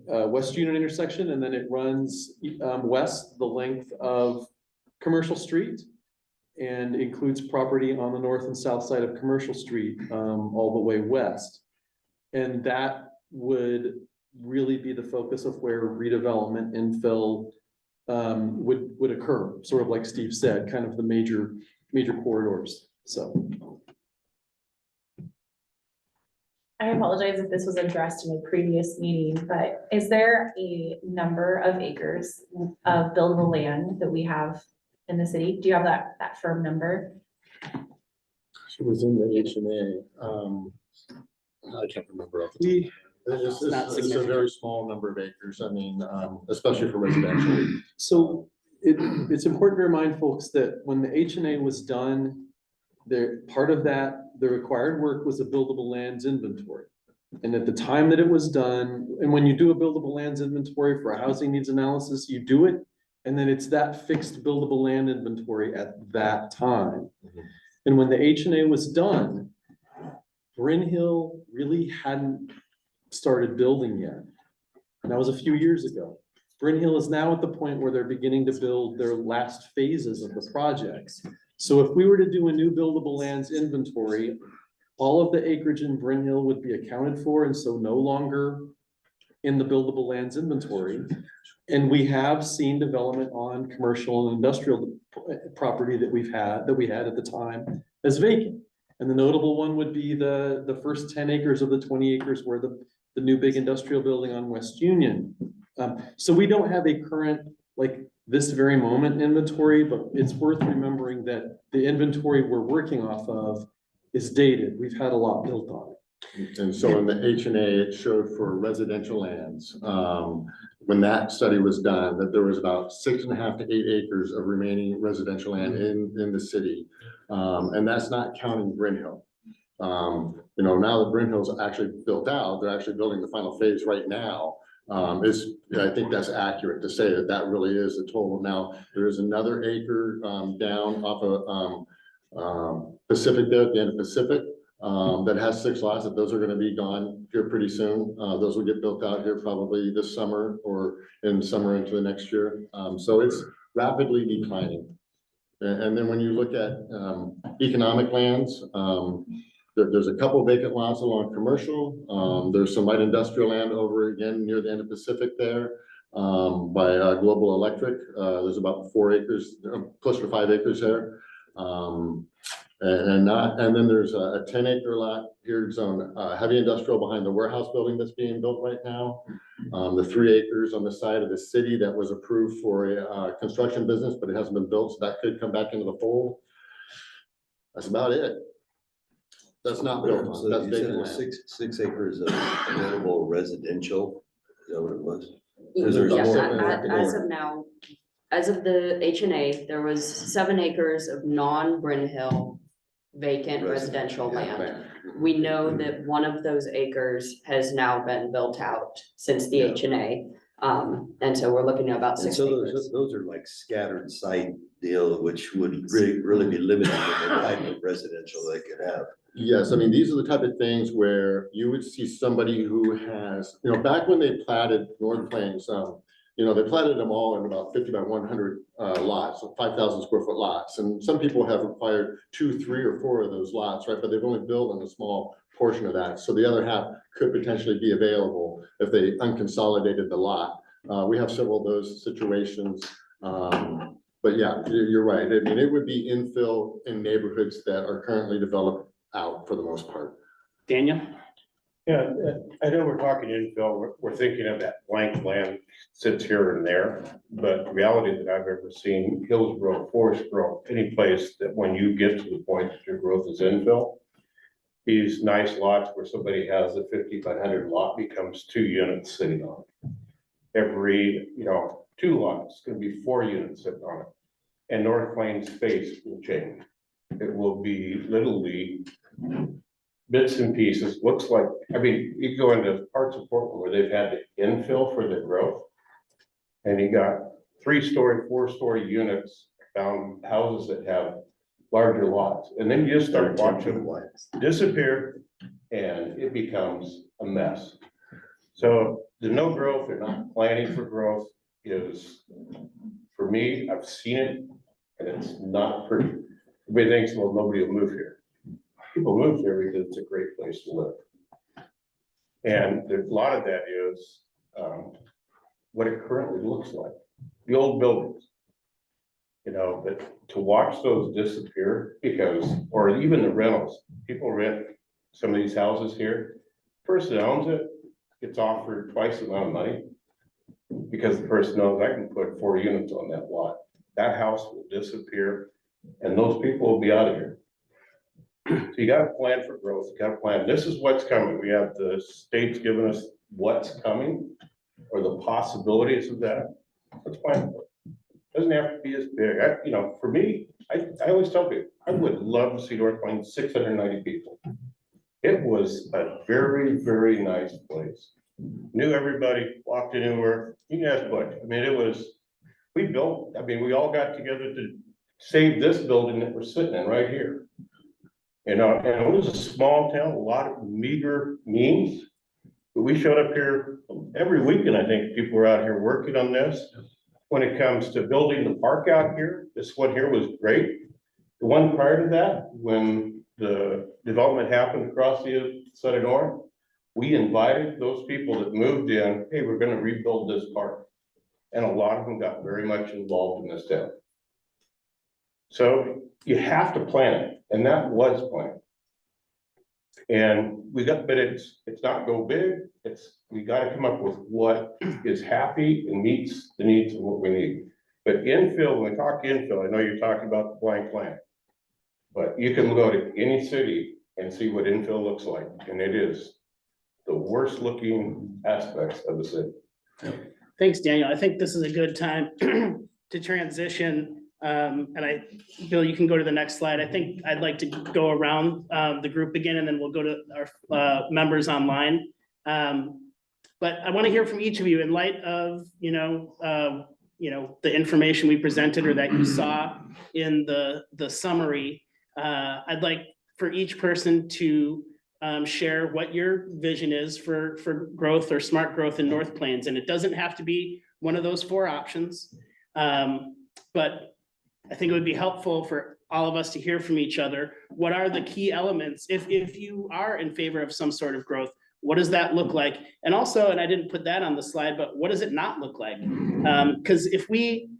West Union intersection, and then it runs west the length of Commercial Street, and includes property on the north and south side of Commercial Street all the way west. And that would really be the focus of where redevelopment infill would occur, sort of like Steve said, kind of the major corridors. So I apologize if this was addressed in a previous meeting, but is there a number of acres of buildable land that we have in the city? Do you have that firm number? It was in the H&A. I can't remember. It's a very small number of acres. I mean, especially for residential. So it's important to remind folks that when the H&A was done, part of that, the required work was a buildable lands inventory. And at the time that it was done, and when you do a buildable lands inventory for a housing needs analysis, you do it, and then it's that fixed buildable land inventory at that time. Mm-hmm. And when the H&A was done, Bryn Hill really hadn't started building yet. And that was a few years ago. Bryn Hill is now at the point where they're beginning to build their last phases of the projects. So if we were to do a new buildable lands inventory, all of the acreage in Bryn Hill would be accounted for, and so no longer in the buildable lands inventory. And we have seen development on commercial and industrial property that we had at the time as vacant. And the notable one would be the first 10 acres of the 20 acres where the new big industrial building on West Union. So we don't have a current, like this very moment inventory, but it's worth remembering that the inventory we're working off of is dated. We've had a lot built on it. And so in the H&A, it showed for residential lands, when that study was done, that there was about 6.5 to 8 acres of remaining residential land in the city. And that's not counting Bryn Hill. You know, now that Bryn Hill's actually built out, they're actually building the final phase right now. I think that's accurate to say that really is the total. Now, there is another acre down off of Pacific there at the end of Pacific that has 6 lots. That those are going to be gone here pretty soon. Those will get built out here probably this summer or in summer into the next year. So it's rapidly declining. And then when you look at economic lands, there's a couple vacant lots along commercial. There's some light industrial land over again near the end of Pacific there by Global Electric. There's about 4 acres, closer to 5 acres there. And then there's a 10-acre lot here zone, heavy industrial behind the warehouse building that's being built right now. The 3 acres on the side of the city that was approved for a construction business, but it hasn't been built, so that could come back into the fold. That's about it. That's not built on, So that's you said vacant there's land. six acres of available residential, is that what it was? Is there Yes, more? as of now, as of the H&A, there was 7 acres of non-Bryn Hill vacant residential land. We know that one of those acres has now been built out since the Yeah. H&A. And so we're looking at about And 6 so acres. those are like scattered site deal, which would really be limited to the type of residential they could have. Yes, I mean, these are the type of things where you would see somebody who has, back when they platted North Plains, they platted them all in about 50 by 100 lots, so 5,000 square foot lots. And some people have acquired 2, 3, or 4 of those lots, right? But they've only built on a small portion of that. So the other half could potentially be available if they unconsolidated the lot. We have several of those situations. But yeah, you're right. I mean, it would be infill in neighborhoods that are currently developed out for the most part. Daniel? Yeah, I know we're talking infill, we're thinking of that blank land sits here and there, but the reality that I've ever seen, Hillsborough, Forest Grove, any place that when you get to the point that your growth is infill, these nice lots where somebody has a 50 by 100 lot becomes 2 units sitting on it. Every, 2 lots, it's gonna be 4 units sitting on it. And North Plains space will change. It will be literally bits and pieces, looks like, you go into parts of Portland where they've had to infill for their growth. And you got 3-story, 4-story units, found houses that have larger lots. And then you just start watching them disappear and it becomes a mess. So the no growth or not planning for growth is, for me, I've seen it and it's not pretty. Everybody thinks, well, nobody will move here. People move here because it's a great place to live. And there's a lot of that is what it currently looks like, the old buildings. But to watch those disappear or even the rentals, people rent some of these houses here. Person owns it, gets offered twice the amount of money because the person knows I can put 4 units on that lot. That house will disappear and those people will be out of here. So you got to plan for growth, you got to plan. This is what's coming. We have the states giving us what's coming or the possibilities of that. Let's plan for it. Doesn't have to be as big. For me, I always tell people, I would love to see North Plains 690 people. It was a very, very nice place. Knew everybody, walked anywhere. You can ask Butch. We all got together to save this building that we're sitting in right here. And it was a small town, a lot of meager means, but we showed up here every weekend. I think people were out here working on this. When it comes to building the park out here, this one here was great. The one prior to that, when the development happened across the side of North, we invited those people that moved in, hey, we're gonna rebuild this park. And a lot of them got very much involved in this town. So you have to plan it, and that was planned. And but it's not go big, we gotta come up with what is happy and meets the needs of what we need. But infill, when we talk infill, I know you're talking about the blank land, but you can go to any city and see what infill looks like, and it is the worst looking aspects of the city. Thanks, Daniel. I think this is a good time to transition. Bill, you can go to the next slide. I think I'd like to go around the group again, and then we'll go to our members online. But I want to hear from each of you in light of, the information we presented or that you saw in the summary. I'd like for each person to share what your vision is for growth or smart growth in North Plains. And it doesn't have to be one of those 4 options. But I think it would be helpful for all of us to hear from each other. What are the key elements? If you are in favor of some sort of growth, what does that look like? And also, and I didn't put that on the slide, but what does it not look like? Because if we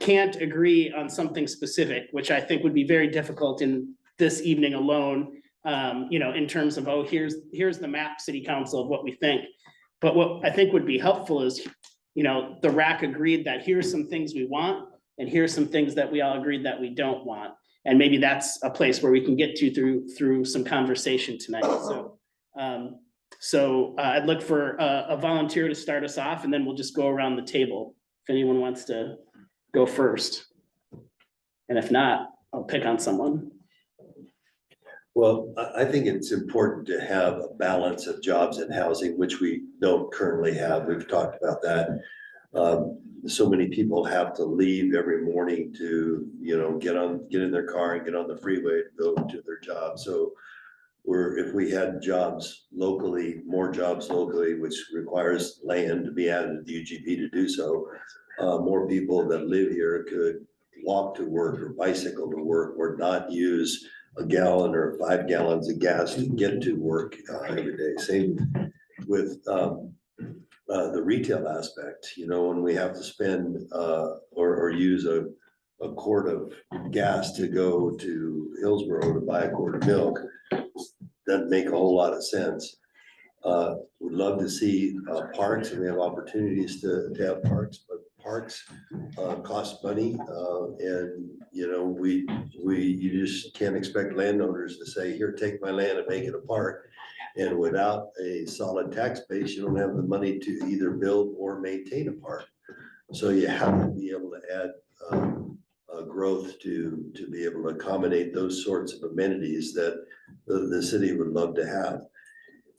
can't agree on something specific, which I think would be very difficult in this evening alone, in terms of, oh, here's the map, city council, of what we think. But what I think would be helpful is, the RAC agreed that here's some things we want, and here's some things that we all agreed that we don't want. And maybe that's a place where we can get to through some conversation tonight. So I'd look for a volunteer to start us off, and then we'll just go around the table if anyone wants to go first. And if not, I'll pick on someone. Well, I think it's important to have a balance of jobs and housing, which we don't currently have. We've talked about that. So many people have to leave every morning to, get in their car and get on the freeway to go to their job. So if we had jobs locally, more jobs locally, which requires land to be added to the UGB to do so, more people that live here could walk to work or bicycle to work, or not use a gallon or 5 gallons of gas to get to work every day. Same with the retail aspect, when we have to spend or use a quart of gas to go to Hillsborough to buy a quart of milk, doesn't make a whole lot of sense. We'd love to see parks, and we have opportunities to have parks, but parks cost money, and you just can't expect landowners to say, here, take my land and make it a park. And without a solid tax base, you don't have the money to either build or maintain a park. So you have to be able to add growth to be able to accommodate those sorts of amenities that the city would love to have.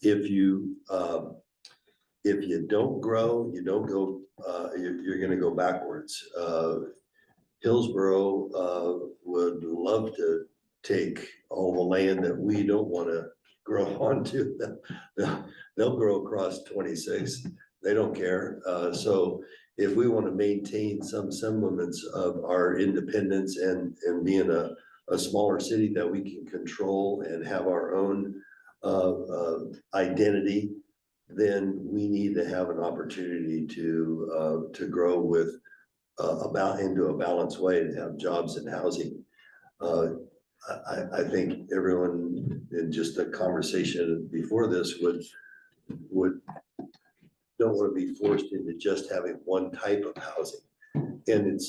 If you don't grow, you don't go, you're going to go backwards. Hillsborough would love to take all the land that we don't want to grow onto. They'll grow across 26. They don't care. So if we want to maintain some semblance of our independence and being a smaller city that we can control and have our own identity, then we need to have an opportunity to grow with into a balanced way, to have jobs and housing. I think everyone in just a conversation before this would don't want to be forced into just having one type of housing. And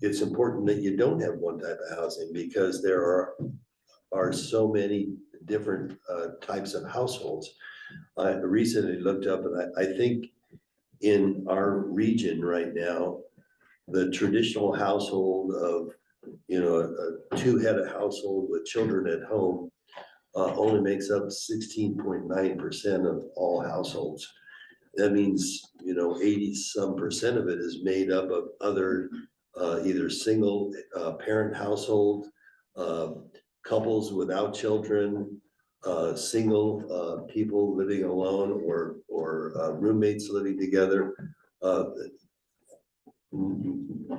it's important that you don't have one type of housing, because there are so many different types of households. I recently looked up, and I think in our region right now, the traditional household of, a two-headed household with children at home only makes up 16.9% of all households. That means, 80-some% of it is made up of other either single parent household, couples without children, single people living alone, or roommates living together,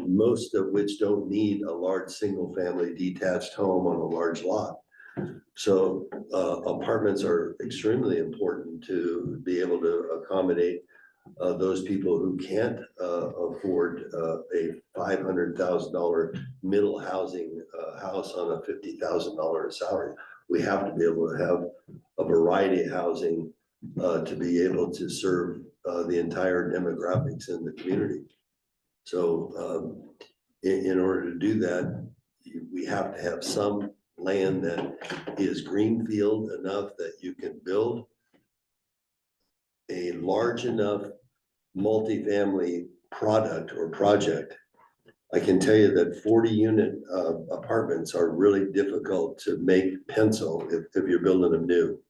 most of which don't need a large single family detached home on a large lot. So apartments are extremely important to be able to accommodate those people who can't afford a $500,000 middle housing house on a $50,000 salary. We have to be able to have a variety of housing to be able to serve the entire demographics in the community. So in order to do that, we have to have some land that is greenfield enough that you can build a large enough multifamily product or project. I can tell you that 40-unit apartments are really difficult to make pencil if you're building them new.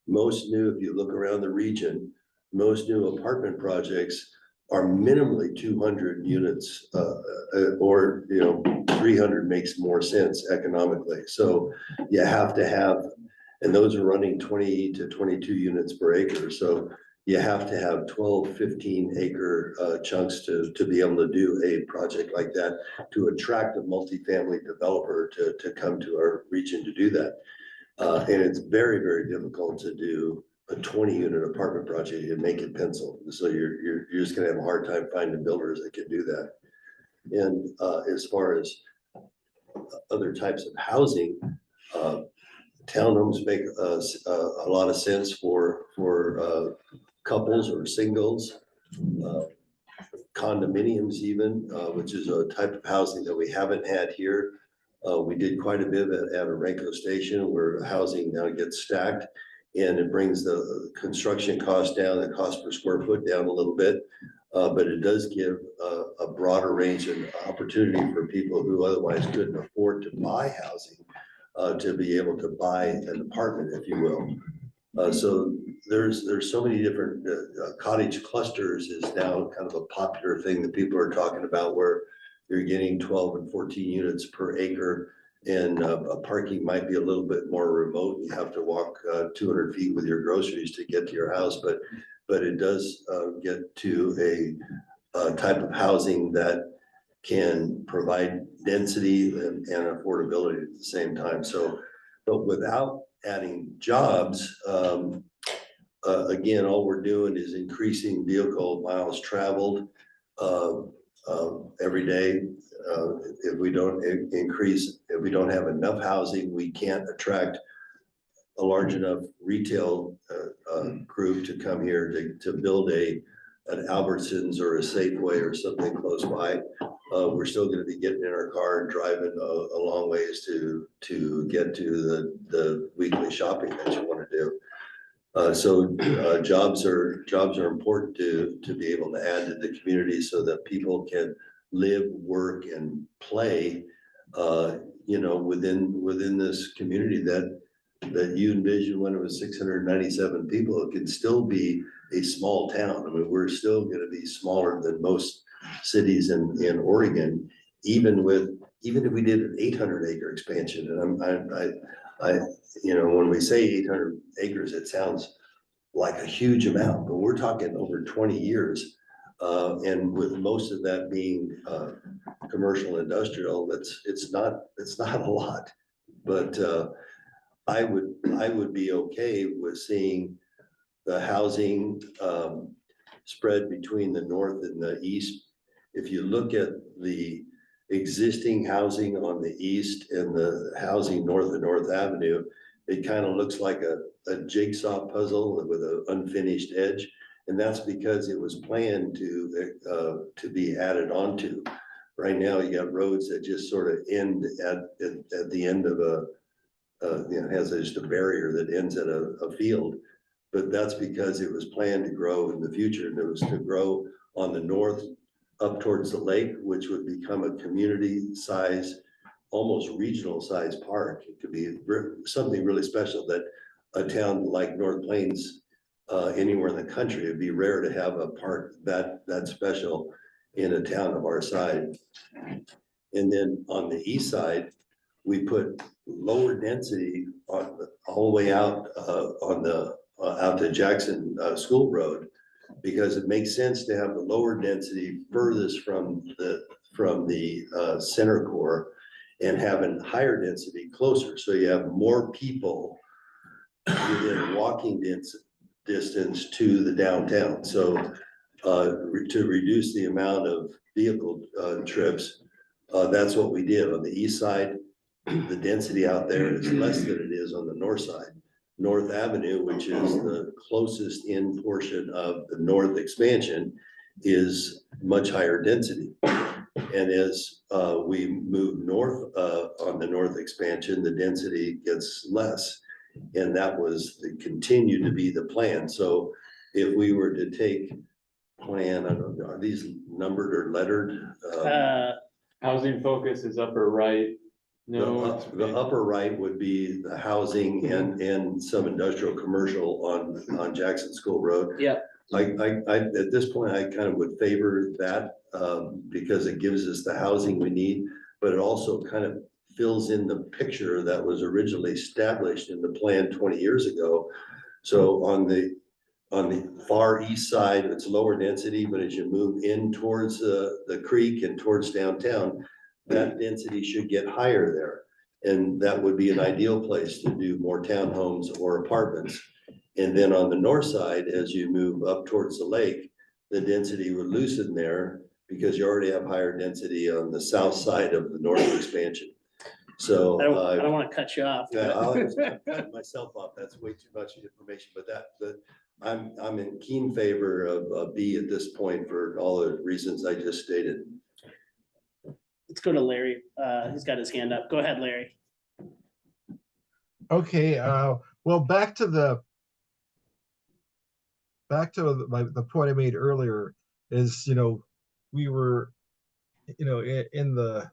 Most new, if you look around the region, most new apartment projects are minimally 200 units, or 300 makes more sense economically. So you have to have, and those are running 20 to 22 units per acre. So you have to have 12, 15 acre chunks to be able to do a project like that, to attract a multifamily developer to come to our region to do that. And it's very, very difficult to do a 20-unit apartment project and make it pencil. So you're just gonna have a hard time finding builders that can do that. And as far as other types of housing, townhomes make a lot of sense for couples or singles. Condominiums even, which is a type of housing that we haven't had here. We did quite a bit at a Renko station where housing now gets stacked, and it brings the construction cost down, the cost per square foot down a little bit. But it does give a broader range of opportunity for people who otherwise couldn't afford to buy housing, to be able to buy an apartment, if you will. So there's so many different cottage clusters is now kind of a popular thing that people are talking about, where you're getting 12 and 14 units per acre, and parking might be a little bit more remote. You have to walk 200 feet with your groceries to get to your house, but it does get to a type of housing that can provide density and affordability at the same time. So, but without adding jobs, again, all we're doing is increasing vehicle miles traveled every day. If we don't if we don't have enough housing, we can't attract a large enough retail group to come here to build an Albertsons or a Safeway or something close by. We're still going to be getting in our car and driving a long ways to get to the weekly shopping that you want to do. So jobs are important to be able to add to the community so that people can live, work, and play, within this community that you envisioned when it was 697 people. It can still be a small town. I mean, we're still going to be smaller than most cities in Oregon, even if we did an 800-acre expansion. And when we say 800 acres, it sounds like a huge amount, but we're talking over 20 years. And with most of that being commercial industrial, it's not a lot, but I would be okay with seeing the housing spread between the north and the east. If you look at the existing housing on the east and the housing north of North Avenue, it kind of looks like a jigsaw puzzle with an unfinished edge. And that's because it was planned to be added onto. Right now, you got roads that just sort of end at the end of has just a barrier that ends at a field. But that's because it was planned to grow in the future, and it was to grow on the north up towards the lake, which would become a community size, almost regional size park. It could be something really special that a town like North Plains, anywhere in the country, it'd be rare to have a park that special in a town of our size. And then on the east side, we put lower density all the way out out to Jackson School Road, because it makes sense to have the lower density furthest from the center core, and having higher density closer, so you have more people within walking distance to the downtown. So to reduce the amount of vehicle trips, that's what we did. On the east side, the density out there is less than it is on the north side. North Avenue, which is the closest in portion of the north expansion, is much higher density. And as we move north on the north expansion, the density gets less. And that was continued to be the plan. So if we were to take plan, I don't know, are these numbered or lettered? Housing focus is upper right. No, The upper right would be the housing and some industrial commercial on Jackson School Road. Yeah. At this point, I kind of would favor that because it gives us the housing we need, but it also kind of fills in the picture that was originally established in the plan 20 years ago. So on the far east side, it's lower density, but as you move in towards the creek and towards downtown, that density should get higher there. And that would be an ideal place to do more townhomes or apartments. And then on the north side, as you move up towards the lake, the density would loosen there because you already have higher density on the south side of the north expansion. So. I don't want to cut you off. Yeah, but- I'm cutting myself off. That's way too much information, but I'm in keen favor of B at this point for all the reasons I just stated. Let's go to Larry. He's got his hand up. Go ahead, Larry. Okay, well, back to the point I made earlier is, we were, in the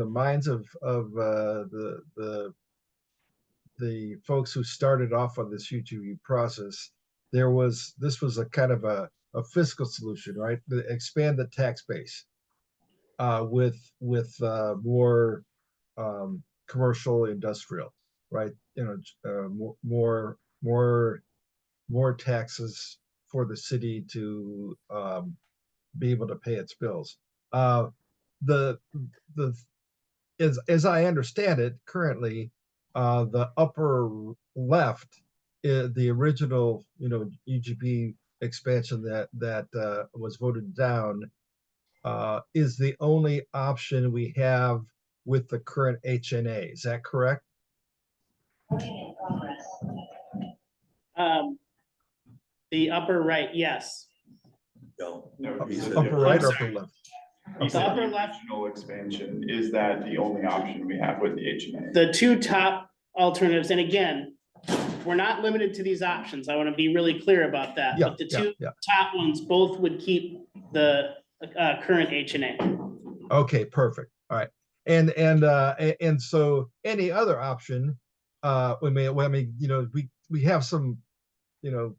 minds of the folks who started off on this UGB process, this was a kind of a fiscal solution, right? Expand the tax base with more commercial industrial, right? More taxes for the city to be able to pay its bills. The as I understand it, currently, the upper left, the original, UGB expansion that was voted down, is the only option we have with the current HNA. Is that correct? The upper right, yes. No. Upper right or upper left? The upper left. Regional expansion, is that the only option we have with the HMA? The two top alternatives, and again, we're not limited to these options. I want to be really clear about that. Yeah, But the yeah, two yeah. top ones both would keep the current HNA. Okay, perfect. All right. And so any other option, we have some, you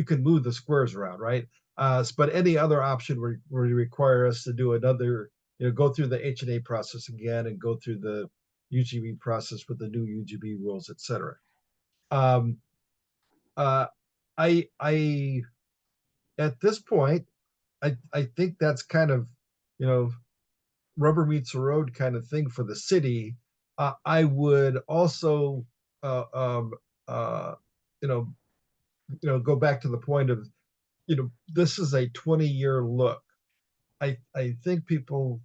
can move the squares around, right? But any other option would require us to do another, go through the HNA process again and go through the UGB process with the new UGB rules, et cetera. At this point, I think that's kind of, rubber meets the road kind of thing for the city. I would also, go back to the point of, this is a 20-year look. I think people,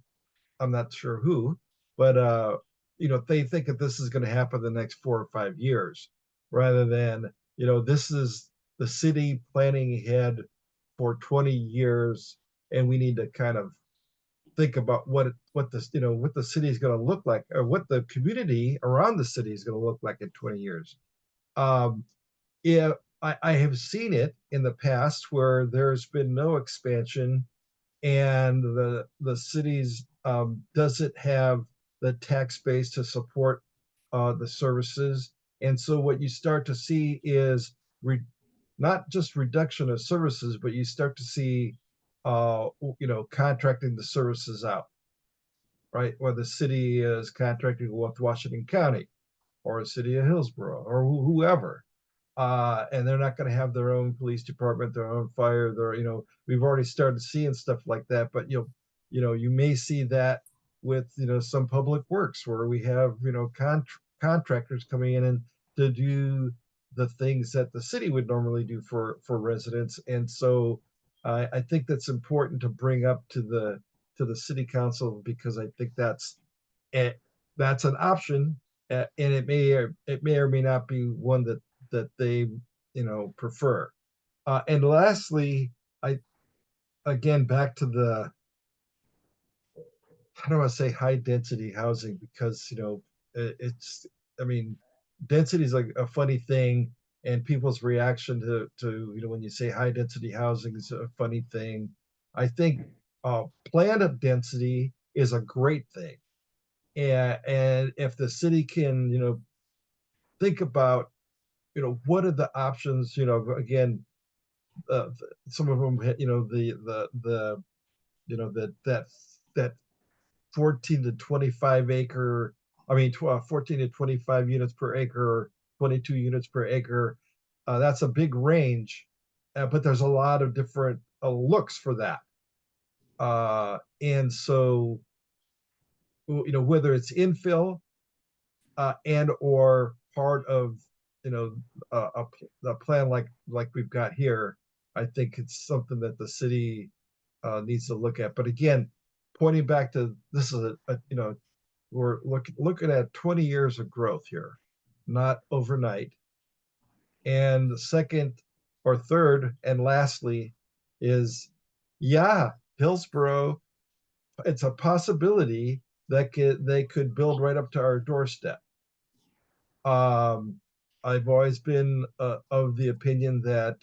I'm not sure who, but they think that this is going to happen the next 4 or 5 years, rather than, this is the city planning ahead for 20 years, and we need to kind of think about what the city is going to look like, or what the community around the city is going to look like in 20 years. Yeah, I have seen it in the past where there's been no expansion, and the cities doesn't have the tax base to support the services, and so what you start to see is not just reduction of services, but you start to see contracting the services out, right? Where the city is contracting with Washington County or the city of Hillsborough or whoever. And they're not going to have their own police department, their own fire, we've already started seeing stuff like that, but you may see that with, some public works where we have, contractors coming in and to do the things that the city would normally do for residents. And so I think that's important to bring up to the city council, because I think that's an option, and it may or may not be one that they prefer. And lastly, again back to the, how do I say, high density housing, because density is like a funny thing, and people's reaction to when you say high density housing is a funny thing. I think planned density is a great thing, and if the city can think about what are the options, again, some of them, that 14 to 25 acre, 14 to 25 units per acre, 22 units per acre. That's a big range, but there's a lot of different looks for that. And so, whether it's infill and or part of, a plan like we've got here, I think it's something that the city needs to look at. But again, pointing back to this is we're looking at 20 years of growth here, not overnight. And the second or third and lastly is, yeah, Hillsborough, it's a possibility that they could build right up to our doorstep. I've always been of the opinion that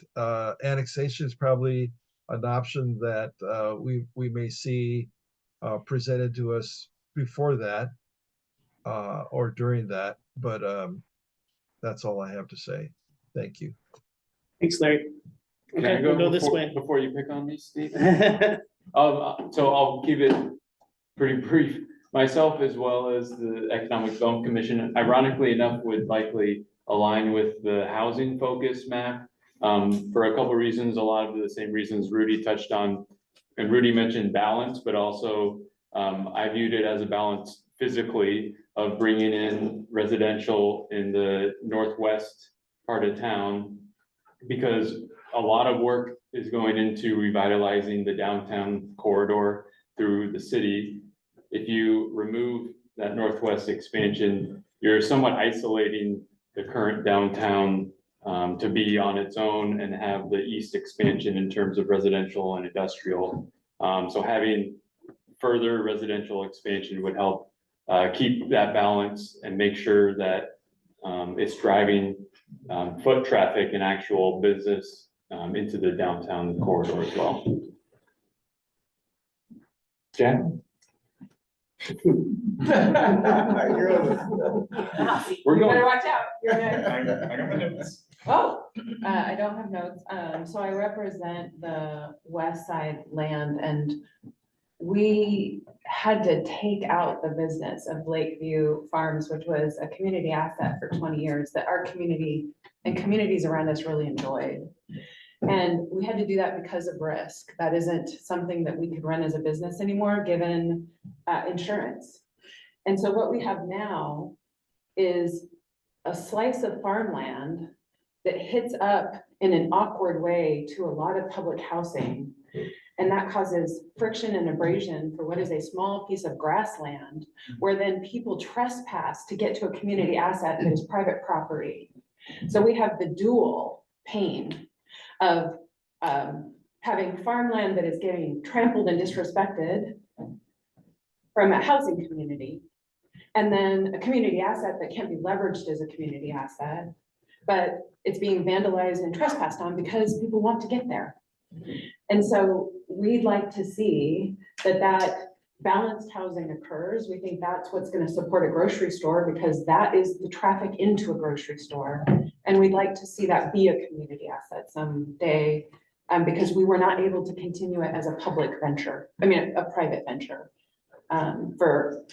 annexation is probably an option that we may see presented to us before that or during that. But that's all I have to say. Thank you. Thanks, Larry. Can I Okay, we'll go this before- way. Before you pick on me, Steve? So I'll keep it pretty brief. Myself, as well as the Economic Development Commission, ironically enough, would likely align with the housing focus map. For a couple of reasons, a lot of the same reasons Rudy touched on. And Rudy mentioned balance, but also I viewed it as a balance physically of bringing in residential in the northwest part of town, because a lot of work is going into revitalizing the downtown corridor through the city. If you remove that northwest expansion, you're somewhat isolating the current downtown to be on its own and have the east expansion in terms of residential and industrial. So having further residential expansion would help keep that balance and make sure that it's driving foot traffic and actual business into the downtown corridor as well. Jack? We're going. Better watch out. You're good. I got my notes. Oh, I don't have notes. So I represent the west side land and we had to take out the business of Lakeview Farms, which was a community asset for 20 years that our community and communities around us really enjoyed. And we had to do that because of risk. That isn't something that we could run as a business anymore, given insurance. And so what we have now is a slice of farmland that hits up in an awkward way to a lot of public housing. And that causes friction and abrasion for what is a small piece of grassland, where then people trespass to get to a community asset that is private property. So we have the dual pain of having farmland that is getting trampled and disrespected from a housing community, and then a community asset that can't be leveraged as a community asset, but it's being vandalized and trespassed on because people want to get there. And so we'd like to see that balanced housing occurs. We think that's what's going to support a grocery store, because that is the traffic into a grocery store. And we'd like to see that be a community asset someday, because we were not able to continue it as a public venture, a private venture, for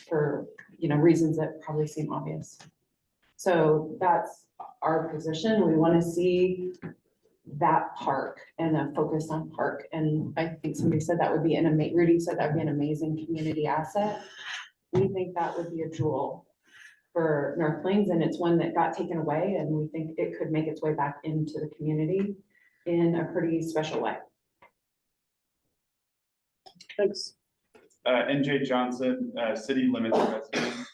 reasons that probably seem obvious. So that's our position. We want to see that park and a focus on park. And I think somebody said that would be Rudy said that would be an amazing community asset. We think that would be a jewel for North Plains, and it's one that got taken away, and we think it could make its way back into the community in a pretty special way. Thanks. NJ Johnson, city limits resident.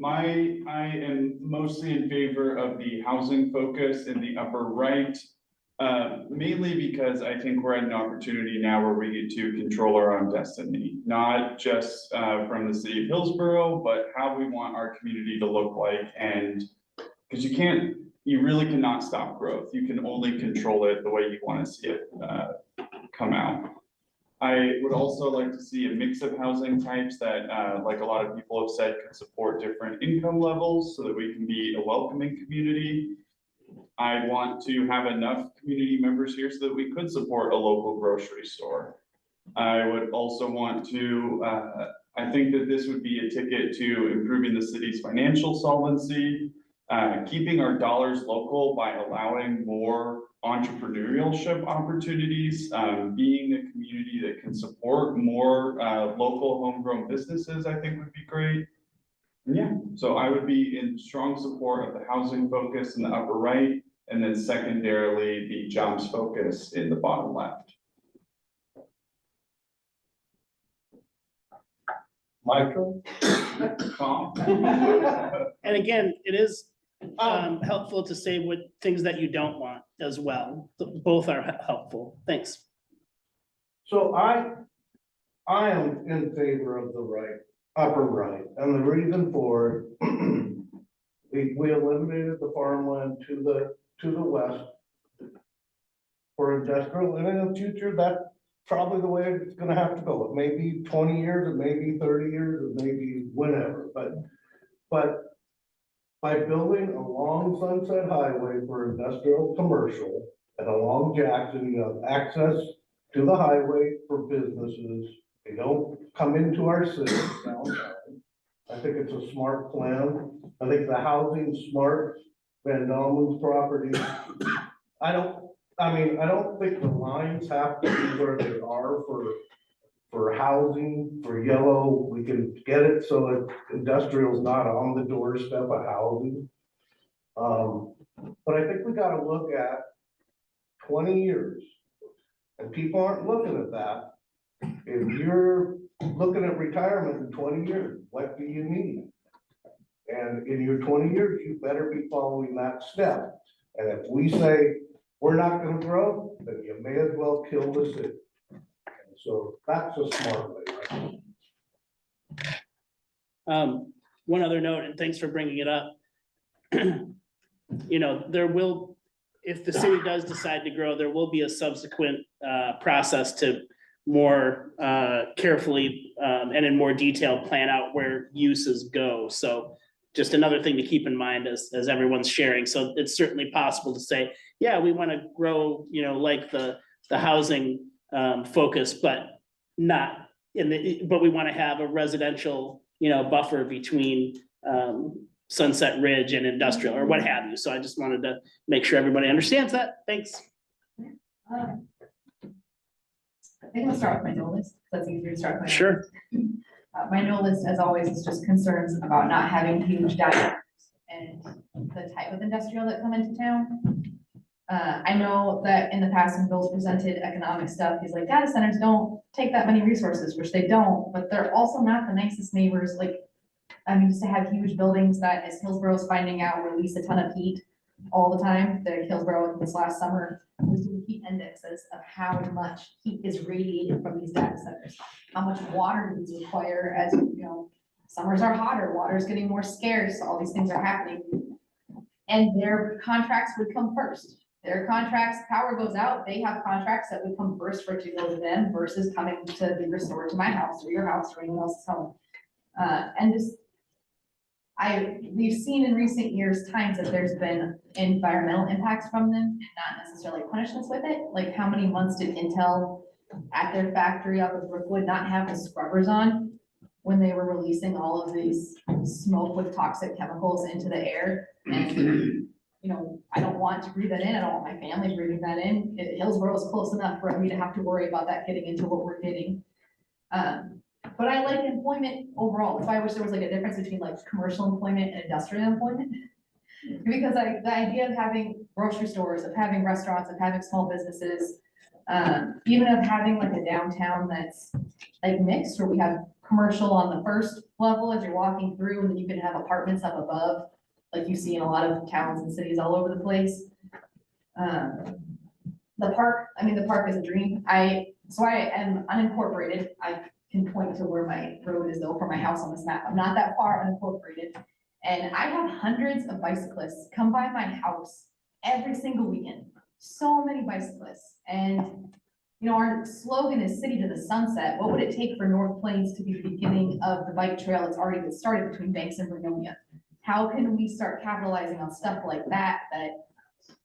I am mostly in favor of the housing focus in the upper right. Mainly because I think we're at an opportunity now where we get to control our own destiny, not just from the city of Hillsborough, but how we want our community to look like. And because you really cannot stop growth. You can only control it the way you want to see it come out. I would also like to see a mix of housing types that, like a lot of people have said, can support different income levels so that we can be a welcoming community. I want to have enough community members here so that we could support a local grocery store. I would also want to, I think that this would be a ticket to improving the city's financial solvency, keeping our dollars local by allowing more entrepreneurship opportunities, being a community that can support more local homegrown businesses, I think would be great. Yeah, so I would be in strong support of the housing focus in the upper right, and then secondarily, the jobs focus in the bottom left. Michael? And again, it is helpful to say what things that you don't want as well. Both are helpful. Thanks. So I am in favor of the right, upper right, and the reason for it, we eliminated the farmland to the west for industrial, and in the future, that's probably the way it's gonna have to go. It may be 20 years, it may be 30 years, it may be whenever, but by building along Sunset Highway for industrial, commercial, and along Jackson, you have access to the highway for businesses. They don't come into our city downtown. I think it's a smart plan. I think the housing's smart. Van Dolmen's property. I don't think the lines have to be where they are for housing, for yellow. We can get it so that industrial's not on the doorstep of housing. But I think we gotta look at 20 years. And people aren't looking at that. If you're looking at retirement in 20 years, what do you need? And in your 20 years, you better be following that step. And if we say we're not gonna grow, then you may as well kill the city. And so that's a smart way, right? One other note, and thanks for bringing it up. You know, there will, if the city does decide to grow, there will be a subsequent process to more carefully and in more detail plan out where uses go. So just another thing to keep in mind as everyone's sharing. So it's certainly possible to say, yeah, we want to grow, you know, like the housing focus, but not in the, but we want to have a residential, you know, buffer between Sunset Ridge and industrial or what have you. So I just wanted to make sure everybody understands that. Thanks. I think I'll start with my no list. That's easier to start with. Sure. My no list, as always, is just concerns about not having huge data and the type of industrial that come into town. I know that in the past, when Bill's presented economic stuff, he's like, data centers don't take that many resources, which they don't, but they're also not the nicest neighbors. Like, I'm used to have huge buildings that, as Hillsboro's finding out, release a ton of heat all the time. The Hillsboro this last summer was doing heat indexes of how much heat is radiated from these data centers. How much water do these require, as you know, summers are hotter, water is getting more scarce, all these things are happening. And their contracts would come first. Their contracts, power goes out, they have contracts that would come first for it to go to them versus coming to be restored to my house or your house or anyone else's home. And just, we've seen in recent years times that there's been environmental impacts from them and not necessarily punishments with it. Like, how many months did Intel at their factory up in Brookwood not have the scrubbers on when they were releasing all of these smoke with toxic chemicals into the air? And, you know, I don't want to breathe that in. I don't want my family breathing that in. Hillsboro is close enough for me to have to worry about that getting into what we're getting. But I like employment overall. That's why I wish there was like a difference between like commercial employment and industrial employment. Because like the idea of having grocery stores, of having restaurants, of having small businesses, even of having like a downtown that's like mixed, where we have commercial on the first level as you're walking through, and then you can have apartments up above, like you see in a lot of towns and cities all over the place. The park, I mean, the park is a dream. So I am unincorporated. I can point to where my road is though for my house on this map. I'm not that far unincorporated. And I have hundreds of bicyclists come by my house every single weekend. So many bicyclists. And, you know, our slogan is City to the Sunset. What would it take for North Plains to be the beginning of the bike trail that's already been started between Banks and Vernonia? How can we start capitalizing on stuff like that, that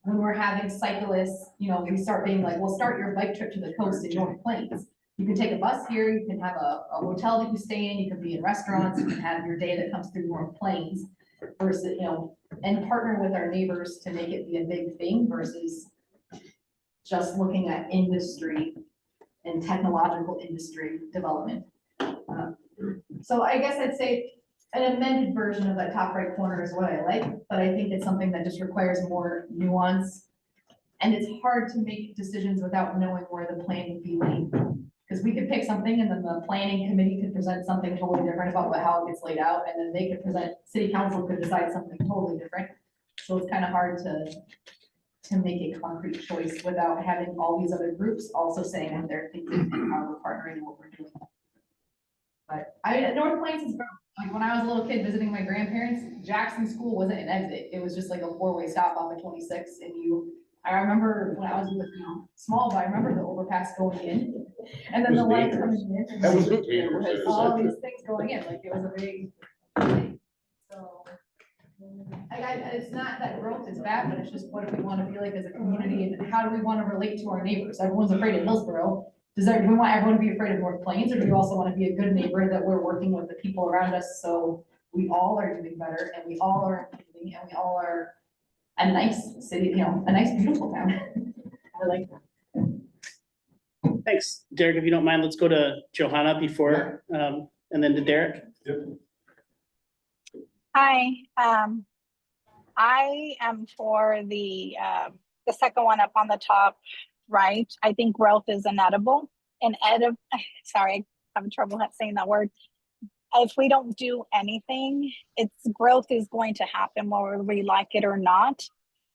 when we're having cyclists, you know, we start being like, well, start your bike trip to the coast in North Plains. You can take a bus here, you can have a hotel that you stay in, you can be in restaurants, you can have your day that comes through North Plains versus, you know, and partner with our neighbors to make it be a big thing versus just looking at industry and technological industry development. So I guess I'd say an amended version of that top right corner is what I like, but I think it's something that just requires more nuance. And it's hard to make decisions without knowing where the plan would be laid. Because we could pick something and then the planning committee could present something totally different about how it gets laid out, and then they could present, city council could decide something totally different. So it's kind of hard to make a concrete choice without having all these other groups also saying what they're thinking and how we're partnering and what we're doing. But North Plains is, like, when I was a little kid visiting my grandparents, Jackson School wasn't an exit. It was just like a four-way stop on the 26th, and I remember when I was, small, but I remember the overpass going in, and then the light coming in. That was and dangerous. all these things going in, like, it was a big thing. So, it's not that growth is bad, but it's just what do we want to be like as a community, and how do we want to relate to our neighbors? Everyone's afraid of Hillsborough. Do we want everyone to be afraid of North Plains, or do you also want to be a good neighbor that we're working with the people around us so we all are doing better and we all are improving and we all are a nice city, a nice, beautiful town. I like that. Thanks, Derek. If you don't mind, let's go to Johanna before, and then to Derek. Hi, I am for the second one up on the top right. I think growth is inedible sorry, I'm having trouble saying that word. If we don't do anything, growth is going to happen whether we like it or not.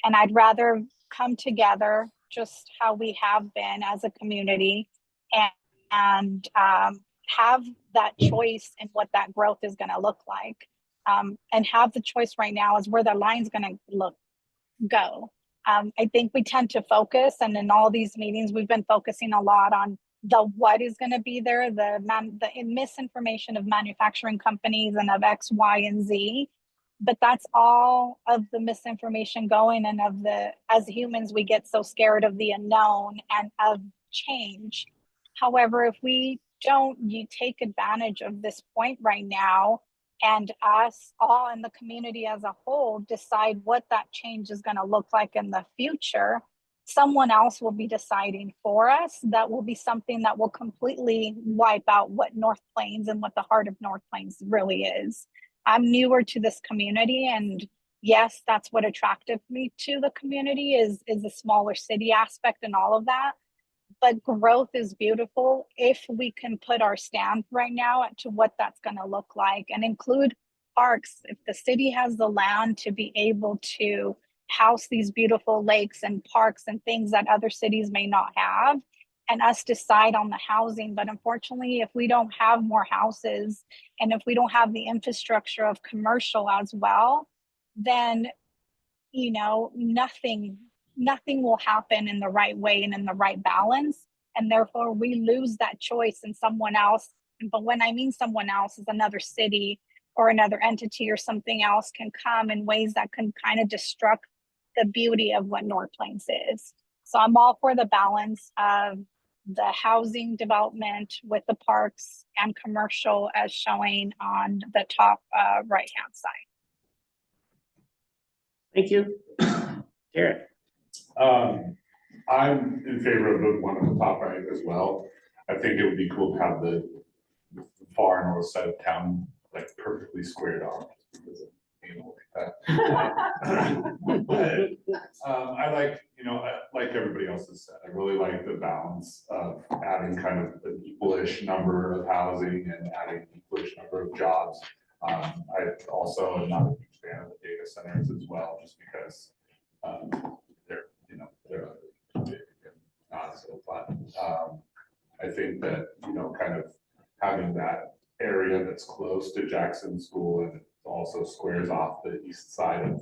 And I'd rather come together just how we have been as a community and have that choice in what that growth is going to look like. And have the choice right now is where the line's going to go. I think we tend to focus, and in all these meetings, we've been focusing a lot on the what is going to be there, the misinformation of manufacturing companies and of X, Y, and Z. But that's all of the misinformation going, and as humans, we get so scared of the unknown and of change. However, if we don't take advantage of this point right now, and us all in the community as a whole decide what that change is going to look like in the future, someone else will be deciding for us. That will be something that will completely wipe out what North Plains and what the heart of North Plains really is. I'm newer to this community, and yes, that's what attracted me to the community is the smaller city aspect and all of that. But growth is beautiful if we can put our stamp right now to what that's going to look like and include parks. If the city has the land to be able to house these beautiful lakes and parks and things that other cities may not have, and us decide on the housing. But unfortunately, if we don't have more houses and if we don't have the infrastructure of commercial as well, then, nothing will happen in the right way and in the right balance. And therefore we lose that choice in someone else. But when I mean someone else is another city or another entity or something else can come in ways that can kind of destruct the beauty of what North Plains is. So I'm all for the balance of the housing development with the parks and commercial as showing on the top right-hand side. Thank you. Derek. I'm in favor of the one on the top right as well. I think it would be cool to have the far north side of town like perfectly squared off. But I like everybody else has said, I really like the balance of adding kind of an equal-ish number of housing and adding an equal-ish number of jobs. I also am not a huge fan of the data centers as well, just because they're big and not so fun. I think that, kind of having that area that's close to Jackson School and also squares off the east side of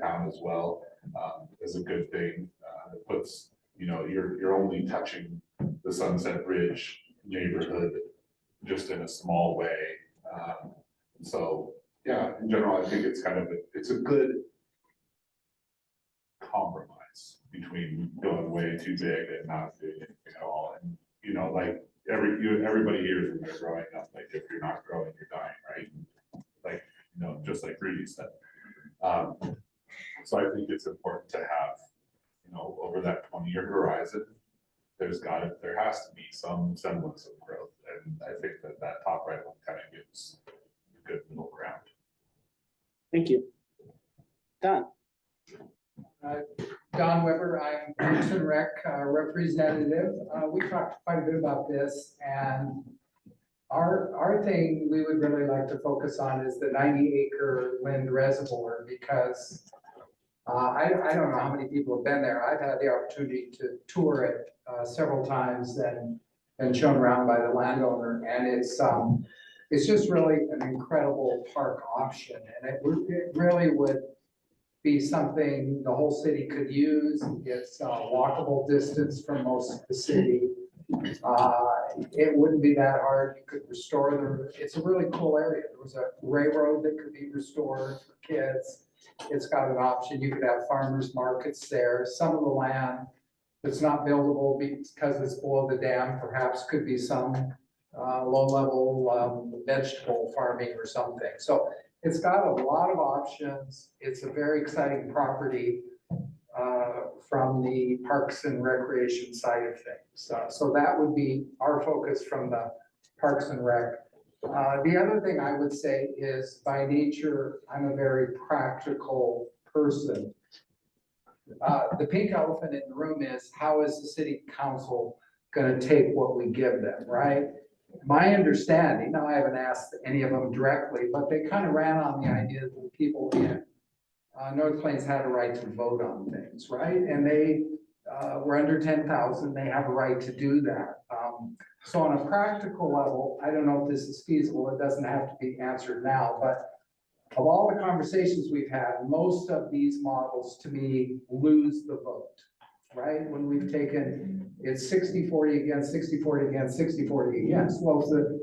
town as well, is a good thing. It puts, you're only touching the Sunset Ridge neighborhood just in a small way. So yeah, in general, I think it's it's a good compromise between going way too big and not doing anything at all. And like everybody here is when they're growing up, like if you're not growing, you're dying, right? Like, just like Rudy said. So I think it's important to have, over that 20-year horizon, there has to be some semblance of growth. And I think that top right one kind of gives a good middle ground. Thank you. Don. Don Weber, I'm Parks and Rec representative. We talked quite a bit about this, and our thing we would really like to focus on is the 90-acre Lind Reservoir, because I don't know how many people have been there. I've had the opportunity to tour it several times and been shown around by the landowner, and it's just really an incredible park option, and it really would be something the whole city could use. It's a walkable distance from most of the city. It wouldn't be that hard. You could restore it's a really cool area. There was a railroad that could be restored for kids. It's got an option. You could have farmers markets there. Some of the land that's not buildable because it's below the dam, perhaps could be some low-level vegetable farming or something. So it's got a lot of options. It's a very exciting property from the Parks and Recreation side of things. So that would be our focus from the Parks and Rec. The other thing I would say is, by nature, I'm a very practical person. The pink elephant in the room is, how is the city council going to take what we give them, right? My understanding, now I haven't asked any of them directly, but they kind of ran on the idea that the people in North Plains had a right to vote on things, right? And they were under 10,000, they have a right to do that. So on a practical level, I don't know if this is feasible, it doesn't have to be answered now, but of all the conversations we've had, most of these models to me lose the vote, right? When we've taken, it's 60-40 against, 60-40 against, 60-40 against. Well, if the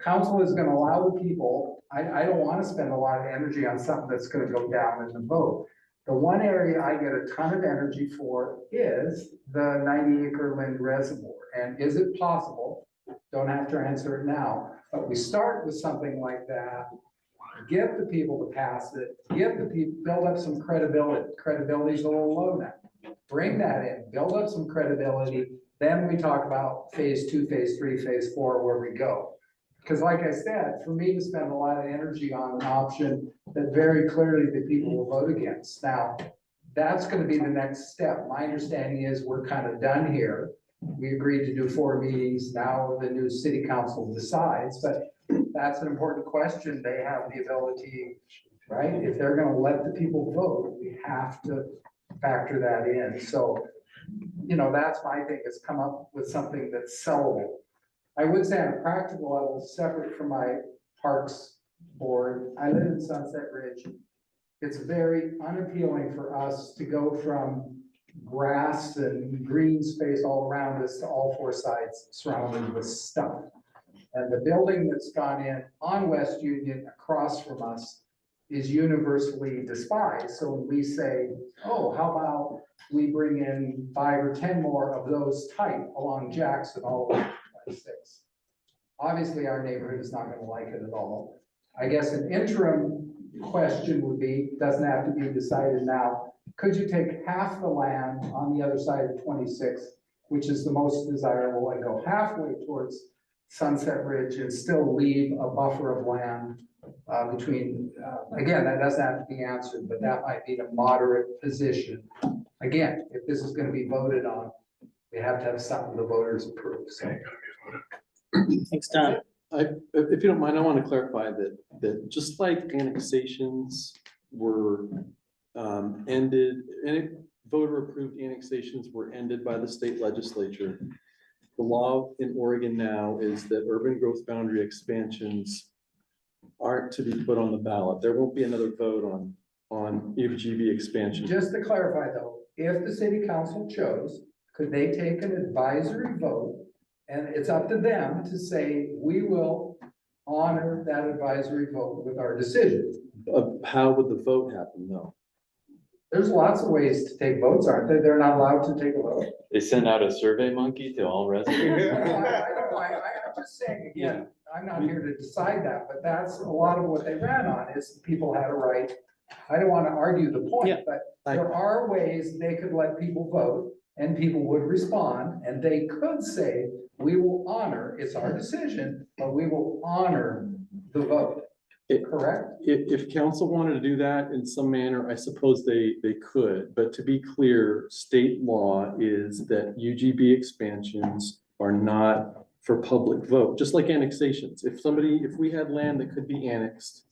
council is gonna allow the people, I don't wanna spend a lot of energy on something that's gonna go down in the vote. The one area I get a ton of energy for is the 90-acre Lind Reservoir. And is it possible? Don't have to answer it now, but we start with something like that, get the people to pass it, get the people, build up some credibility. Credibility's a little low now. Bring that in, build up some credibility. Then we talk about phase 2, phase 3, phase 4, where we go. Because like I said, for me to spend a lot of energy on an option that very clearly the people will vote against. Now, that's going to be the next step. My understanding is we're kind of done here. We agreed to do 4 meetings. Now the new city council decides, but that's an important question. They have the ability, right? If they're going to let the people vote, we have to factor that in. So, you know, that's my thing, is come up with something that's sellable. I would say on a practical level, separate from my parks board, I live in Sunset Ridge. It's very unappealing for us to go from grass and green space all around us to all 4 sides surrounded with stuff. And the building that's gone in on West Union across from us is universally despised. So when we say, oh, how about we bring in 5 or 10 more of those type along Jackson all the way to 26. Obviously, our neighborhood is not going to like it at all. I guess an interim question would be, doesn't have to be decided now, could you take half the land on the other side of 26, which is the most desirable, and go halfway towards Sunset Ridge and still leave a buffer of land between, again, that doesn't have to be answered, but that might be a moderate position. Again, if this is going to be voted on, we have to have something the voters approve. So. Thanks, Don. If you don't mind, I want to clarify that just like annexations were ended, and voter-approved annexations were ended by the state legislature, the law in Oregon now is that urban growth boundary expansions aren't to be put on the ballot. There won't be another vote on UGB expansion. Just to clarify though, if the city council chose, could they take an advisory vote? And it's up to them to say, we will honor that advisory vote with our decision. How would the vote happen though? There's lots of ways to take votes, aren't they? They're not allowed to take a vote. They send out a survey monkey to all residents. I'm just saying, again, I'm not here to decide that, but that's a lot of what they ran on, is people had a right. I don't want to argue the point, but there are ways they could let people vote and people would respond, and they could say, we will honor, it's our decision, but we will honor the vote. correct? If council wanted to do that in some manner, I suppose they could, but to be clear, state law is that UGB expansions are not for public vote, just like annexations. If we had land that could be annexed,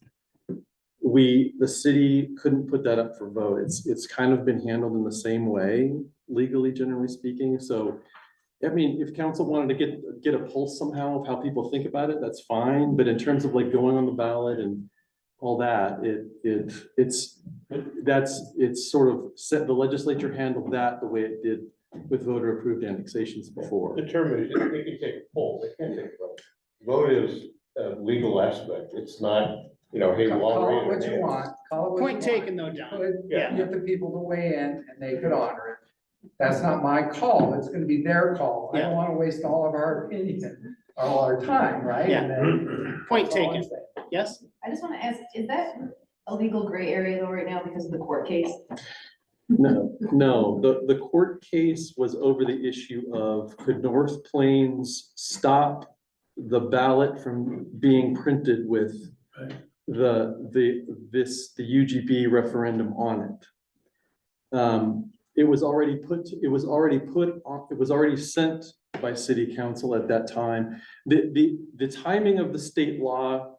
the city couldn't put that up for vote. It's kind of been handled in the same way, legally, generally speaking. So, I mean, if council wanted to get a pulse somehow of how people think about it, that's fine. But in terms of like going on the ballot and all that, it's sort of set, the legislature handled that the way it did with voter approved annexations before. The term is, they can take a poll, they can't take a vote. Vote is a legal aspect, it's not, you know, hey, we'll all Call raise it our what you hand. want, call it what you want. Point taken though, John. Could Yeah. Get the people to weigh in and they could honor it. That's not my call, it's gonna be their call. I don't wanna waste all of our opinion, all our time, right? Yeah. And then- Point that's all I'm taken. saying. Yes? I just want to ask, is that a legal gray area though right now because of the court case? No, the court case was over the issue of could North Plains stop the ballot from being printed with the UGB referendum on it. It was already sent by city council at that time. The timing of the state law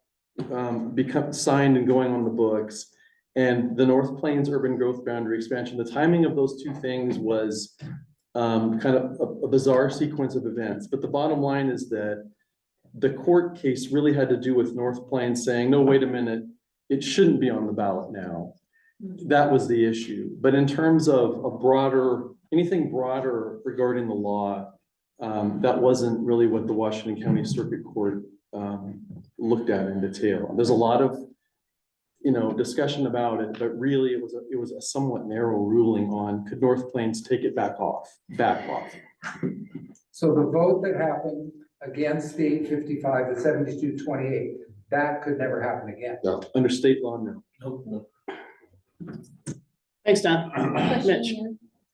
become signed and going on the books, and the North Plains urban growth boundary expansion, the timing of those two things was kind of a bizarre sequence of events. But the bottom line is that the court case really had to do with North Plains saying, no, wait a minute, it shouldn't be on the ballot now. That was the issue. But in terms of anything broader regarding the law, that wasn't really what the Washington County Circuit Court looked at in detail. There's a lot of, discussion about it, but really it was a somewhat narrow ruling on could North Plains take it back off. So the vote that happened against the 855, the 72-28, that could never happen again. No, under state law, no. Thanks, Don. Mitch.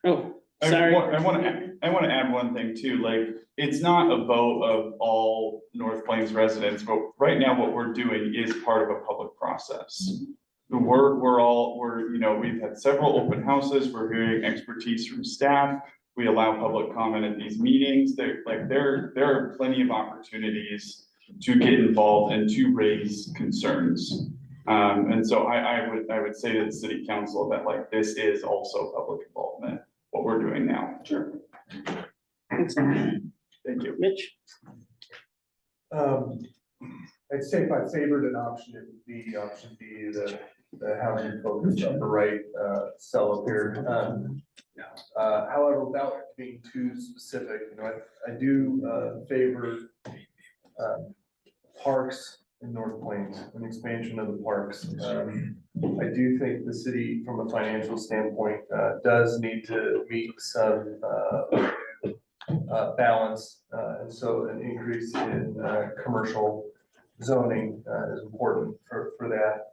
Oh, sorry. I want to add one thing too, like, it's not a vote of all North Plains residents, but right now what we're doing is part of a public process. We've had several open houses, we're hearing expertise from staff, we allow public comment at these meetings, there are plenty of opportunities to get involved and to raise concerns. And so I would say to the city council that like, this is also public involvement, what we're doing now. Sure. Thank you. Mitch? I'd say if I favored an option, it would be option B, the housing focused upper right cell up here. However, without being too specific, I do favor parks in North Plains, an expansion of the parks. I do think the city, from a financial standpoint, does need to meet some balance, and so an increase in commercial zoning is important for that.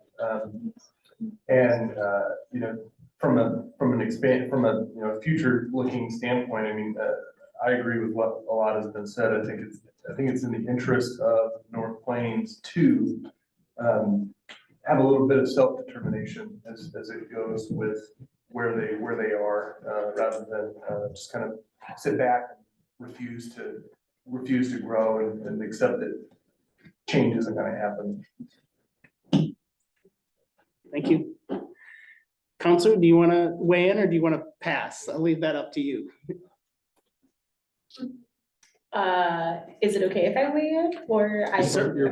From a future looking standpoint, I mean, I agree with what a lot has been said. I think it's in the interest of North Plains to have a little bit of self-determination as it goes with where they are, rather than just kind of sit back and refuse to grow and accept that change isn't going to happen. Thank you. Counselor, do you want to weigh in or do you want to pass? I'll leave that up to you. Is it okay if I weigh in, or I'm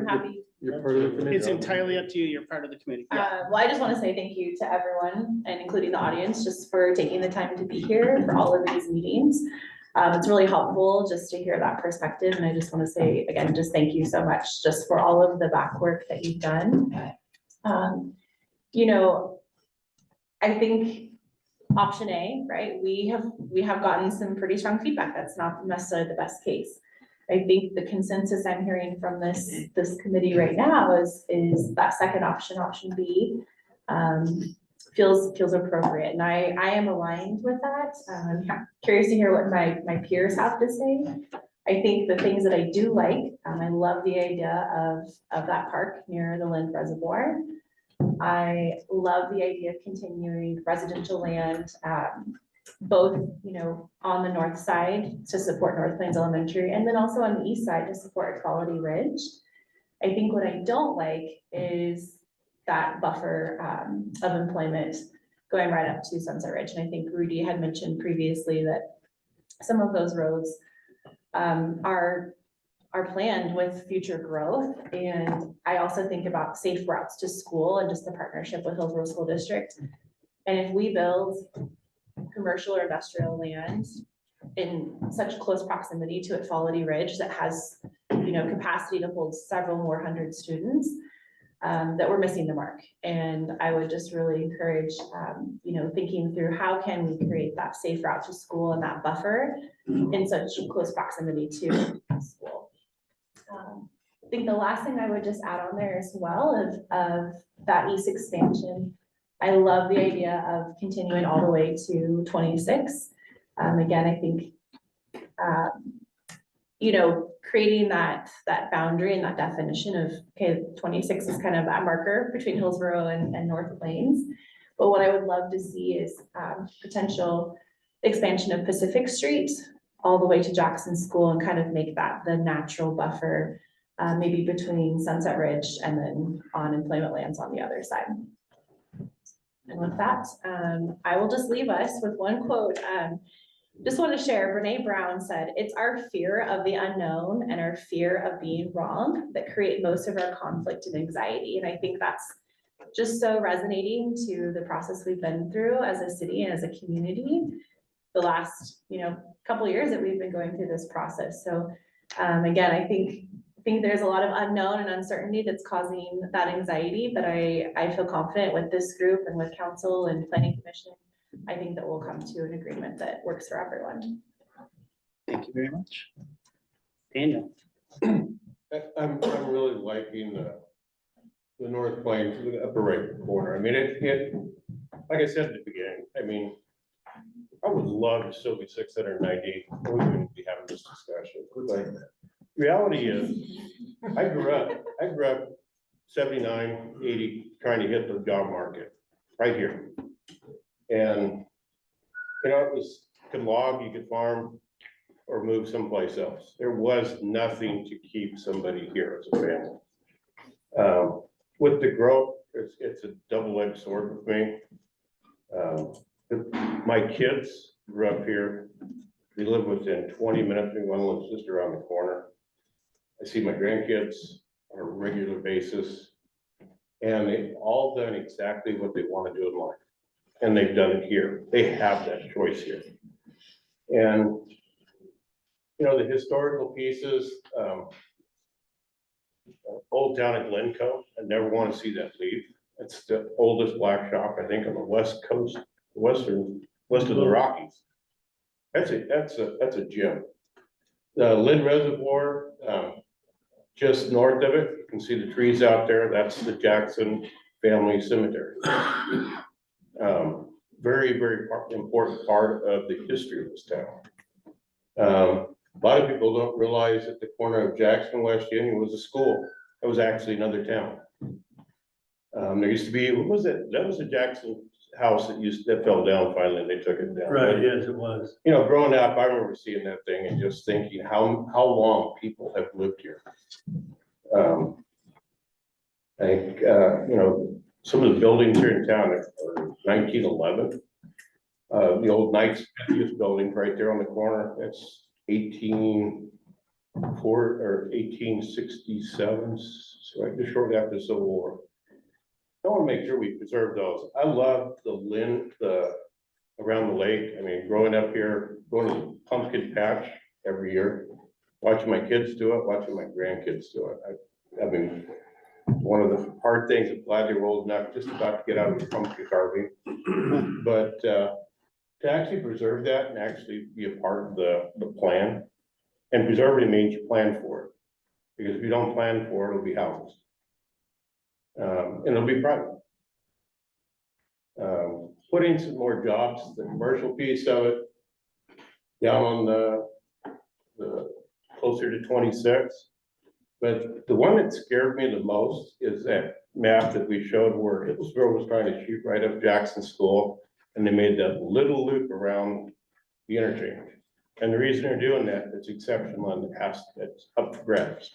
happy? You're part of the committee. It's entirely up to you. You're part of the committee. Yeah. Well, I just want to say thank you to everyone, and including the audience, just for taking the time to be here for all of these meetings. It's really helpful just to hear that perspective, and I just want to say again, just thank you so much just for all of the back work that you've done. I think option A, right? We have gotten some pretty strong feedback. That's not necessarily the best case. I think the consensus I'm hearing from this committee right now is that second option, option B, feels appropriate. And I am aligned with that. I'm curious to hear what my peers have to say. I think the things that I do like, I love the idea of that park near the Lind Reservoir. I love the idea of continuing residential land, both, you know, on the north side to support North Plains Elementary, and then also on the east side to support Equality Ridge. I think what I don't like is that buffer of employment going right up to Sunset Ridge. And I think Rudy had mentioned previously that some of those roads are planned with future growth. And I also think about safe routes to school and just the partnership with Hillsborough School District. And if we build commercial or industrial land in such close proximity to Equality Ridge that has, you know, capacity to hold several more hundred students, that we're missing the mark. And I would just really encourage, you know, thinking through how can we create that safe route to school and that buffer in such close proximity to school. I think the last thing I would just add on there as well of that east expansion. I love the idea of continuing all the way to 26. Again, I think, you know, creating that boundary and that definition of, okay, 26 is kind of that marker between Hillsborough and North Plains. But what I would love to see is potential expansion of Pacific Street all the way to Jackson School and kind of make that the natural buffer, maybe between Sunset Ridge and then on employment lands on the other side. And with that, I will just leave us with one quote. Just want to share, Brene Brown said, "It's our fear of the unknown and our fear of being wrong that create most of our conflict and anxiety." And I think that's just so resonating to the process we've been through as a city and as a community the last, you know, couple of years that we've been going through this process. So again, I think there's a lot of unknown and uncertainty that's causing that anxiety, but I feel confident with this group and with council and planning commission. I think that we'll come to an agreement that works for everyone. Thank you very much. Daniel. I'm really liking the North Plains, the upper right corner. I mean, it, like I said at the beginning, I mean, I would love to still be 690. We wouldn't be having this discussion. But reality is, I grew up 79, 80, trying to hit the job market right here. And, you know, it was, you could log, you could farm, or move someplace else. There was nothing to keep somebody here as a family. With the growth, it's a double-edged sword with me. My kids grew up here. We live within 20 minutes, and one lives just around the corner. I see my grandkids on a regular basis, and they've all done exactly what they want to do in life. And they've done it here. They have that choice here. And, you know, the historical pieces, Old Town at Glencoe, I never want to see that leave. It's the oldest black shop, I think, on the west coast, west of the Rockies. That's a gem. The Lind Reservoir, just north of it, you can see the trees out there. That's the Jackson family cemetery. Very, very important part of the history of this town. A lot of people don't realize that the corner of Jackson and West Union was a school. It was actually another town. There used to be, what was it? That was the Jackson house that fell down finally, and they took it down. Right, yes, it was. You know, growing up, I remember seeing that thing and just thinking how long people have lived here. I think, you know, some of the buildings here in town are 1911. The old Knights building right there on the corner, that's 1867, so right just shortly after the Civil War. I want to make sure we preserve those. I love the Lind, around the lake. I mean, growing up here, going to the pumpkin patch every year, watching my kids do it, watching my grandkids do it. I mean, one of the hard things, I'm glad they rolled enough, just about to get out of the pumpkin carving. But to actually preserve that and actually be a part of the plan, and preserve it means you plan for it. Because if you don't plan for it, it'll be houses. And it'll be private. Putting some more jobs, the commercial piece of it, down on the closer to 26. But the one that scared me the most is that map that we showed where Hillsborough was trying to shoot right up Jackson School, and they made that little loop around the interchange. And the reason they're doing that, it's exceptional and it's up for grabs.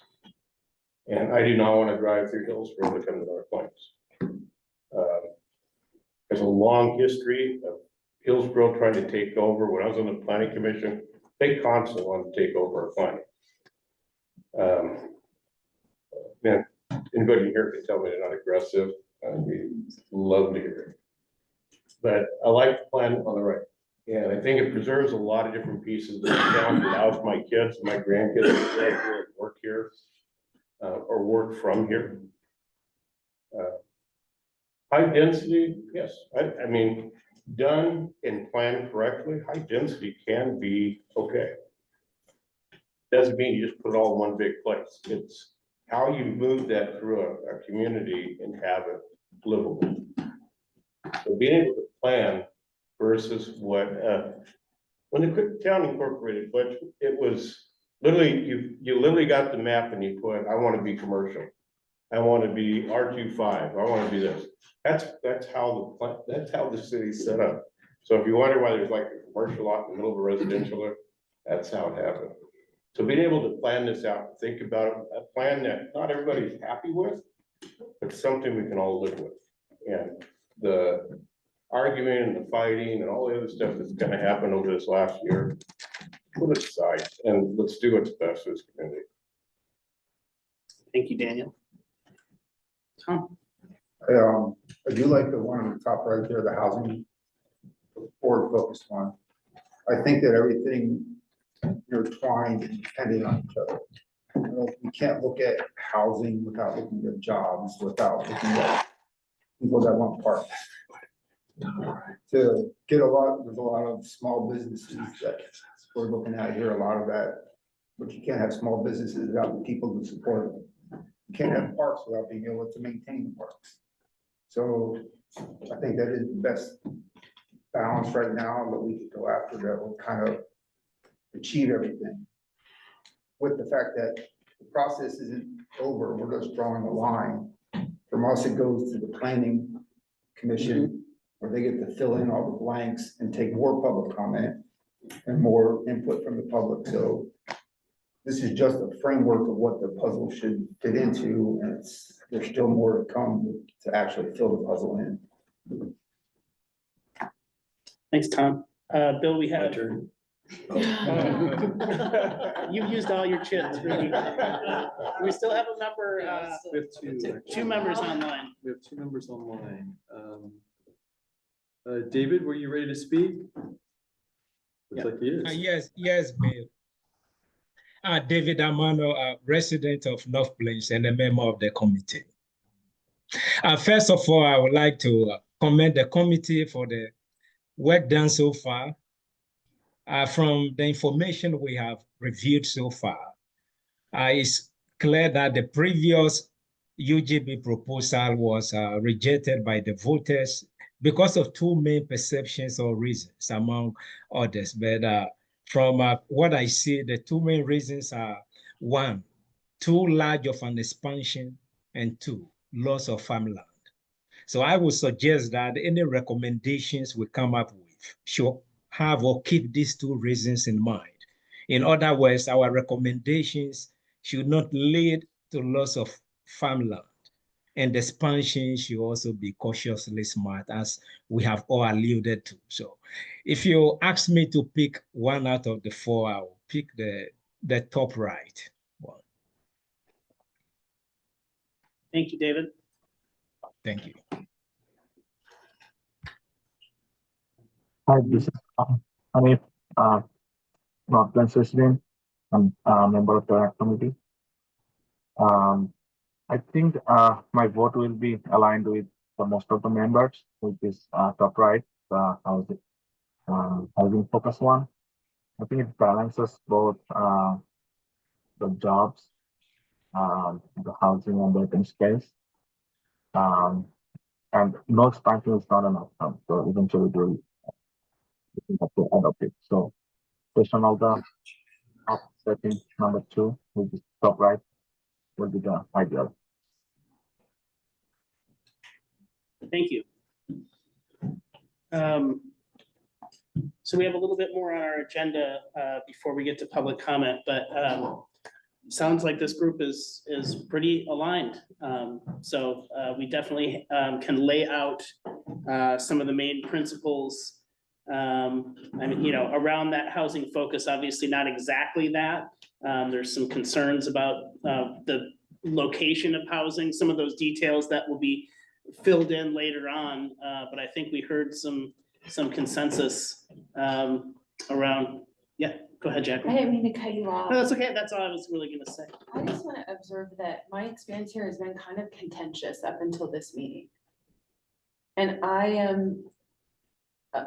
And I do not want to drive through Hillsborough to come to North Plains. There's a long history of Hillsborough trying to take over. When I was on the planning commission, they constantly wanted to take over our planning. Man, anybody here can tell me they're not aggressive. I'd be love to hear it. But I like the plan on the right. And I think it preserves a lot of different pieces of the town, allows my kids, my grandkids to live here, work here, or work from here. High density, yes. I mean, done and planned correctly, high density can be okay. Doesn't mean you just put it all in one big place. It's how you move that through a community and have it livable. So being able to plan versus what, when the town incorporated, but it was literally, you literally got the map and you put, I want to be commercial. I want to be R25, I want to be this. That's how the city's set up. So if you wonder why there's like a commercial lot in the middle of a residential, that's how it happened. So being able to plan this out, think about it, a plan that not everybody's happy with, but something we can all live with. And the arguing and the fighting and all the other stuff that's gonna happen over this last year, put it aside and let's do what's best for this community. Thank you, Daniel. Tom? I do like the one on the top right there, the housing forward focused one. I think that everything intertwined and dependent on each other. We can't look at housing without looking at jobs, without looking at people that want parks. To get there's a lot of small businesses that we're looking at here, a lot of that, but you can't have small businesses without the people to support them. You can't have parks without being able to maintain the parks. So I think that is the best balance right now that we could go after that will kind of achieve everything. With the fact that the process isn't over, we're just drawing a line. From us, it goes to the planning commission, where they get to fill in all the blanks and take more public comment and more input from the public. So this is just a framework of what the puzzle should fit into, and there's still more to come to actually fill the puzzle in. Thanks, Tom. Bill, we My have. turn. You've used all your chips. Really. We still have a member, We have two members online. We have two members online. David, were you ready to speak? Looks like he is. Yes, Bill. David Amano, resident of North Plains and a member of the committee. First of all, I would like to commend the committee for the work done so far. From the information we have reviewed so far, it's clear that the previous UGB proposal was rejected by the voters because of two main perceptions or reasons, among others. But from what I see, the two main reasons are: one, too large of an expansion, and two, loss of farmland. So I would suggest that any recommendations we come up with should have or keep these two reasons in mind. In other words, our recommendations should not lead to loss of farmland, and the expansion should also be cautiously smart, as we have all alluded to. So if you ask me to pick one out of the four, I will pick the top right one. Thank you, David. Thank you. Hi, this is Hanif, North Plains resident. I'm a member of the committee. I think my vote will be aligned with the most of the members, which is top right, the housing focus one. I think it balances both the jobs, the housing and the open space. And no expansion is not enough, so eventually we'll have to adopt it. So based on all the setting number 2, which is top right, will be the ideal. Thank you. So we have a little bit more on our agenda before we get to public comment, but sounds like this group is pretty aligned. So we definitely can lay out some of the main principles. I mean, you know, around that housing focus, obviously not exactly that. There's some concerns about the location of housing, some of those details that will be filled in later on. But I think we heard some consensus around, yeah, go ahead, I Jacqueline. didn't mean to cut you off. No, that's okay. That's all I was really gonna say. I just want to observe that my experience here has been kind of contentious up until this meeting. And I am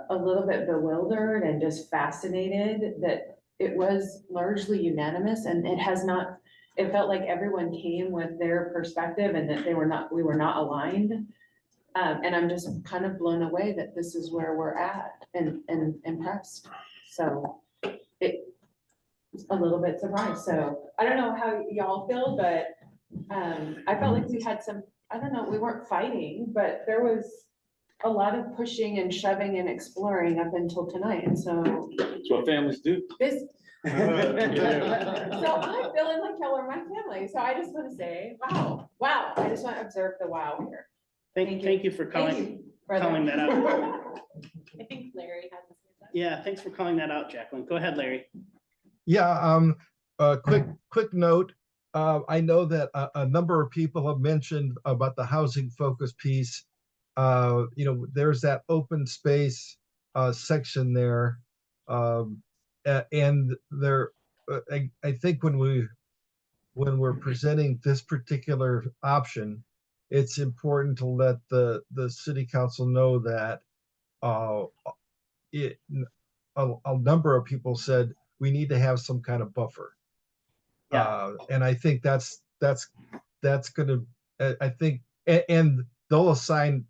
a little bit bewildered and just fascinated that it was largely unanimous, and it has not, it felt like everyone came with their perspective and that we were not aligned. And I'm just kind of blown away that this is where we're at and impressed. So it's a little bit surprised. So I don't know how y'all feel, but I felt like we had some, I don't know, we weren't fighting, but there was a lot of pushing and shoving and exploring up until tonight. And so That's what families do. this, so I'm feeling like y'all are my family. So I just want to say, wow. I just want to observe the wow here. Thank you for calling that out. I think Larry has a say. Yeah, thanks for calling that out, Jacqueline. Go ahead, Larry. Yeah, quick note. I know that a number of people have mentioned about the housing focus piece. You know, there's that open space section there. And there, I think when we're presenting this particular option, it's important to let the city council know that a number of people said we need to have some kind of buffer. Yeah. And I think that's gonna, I think, and they'll assign,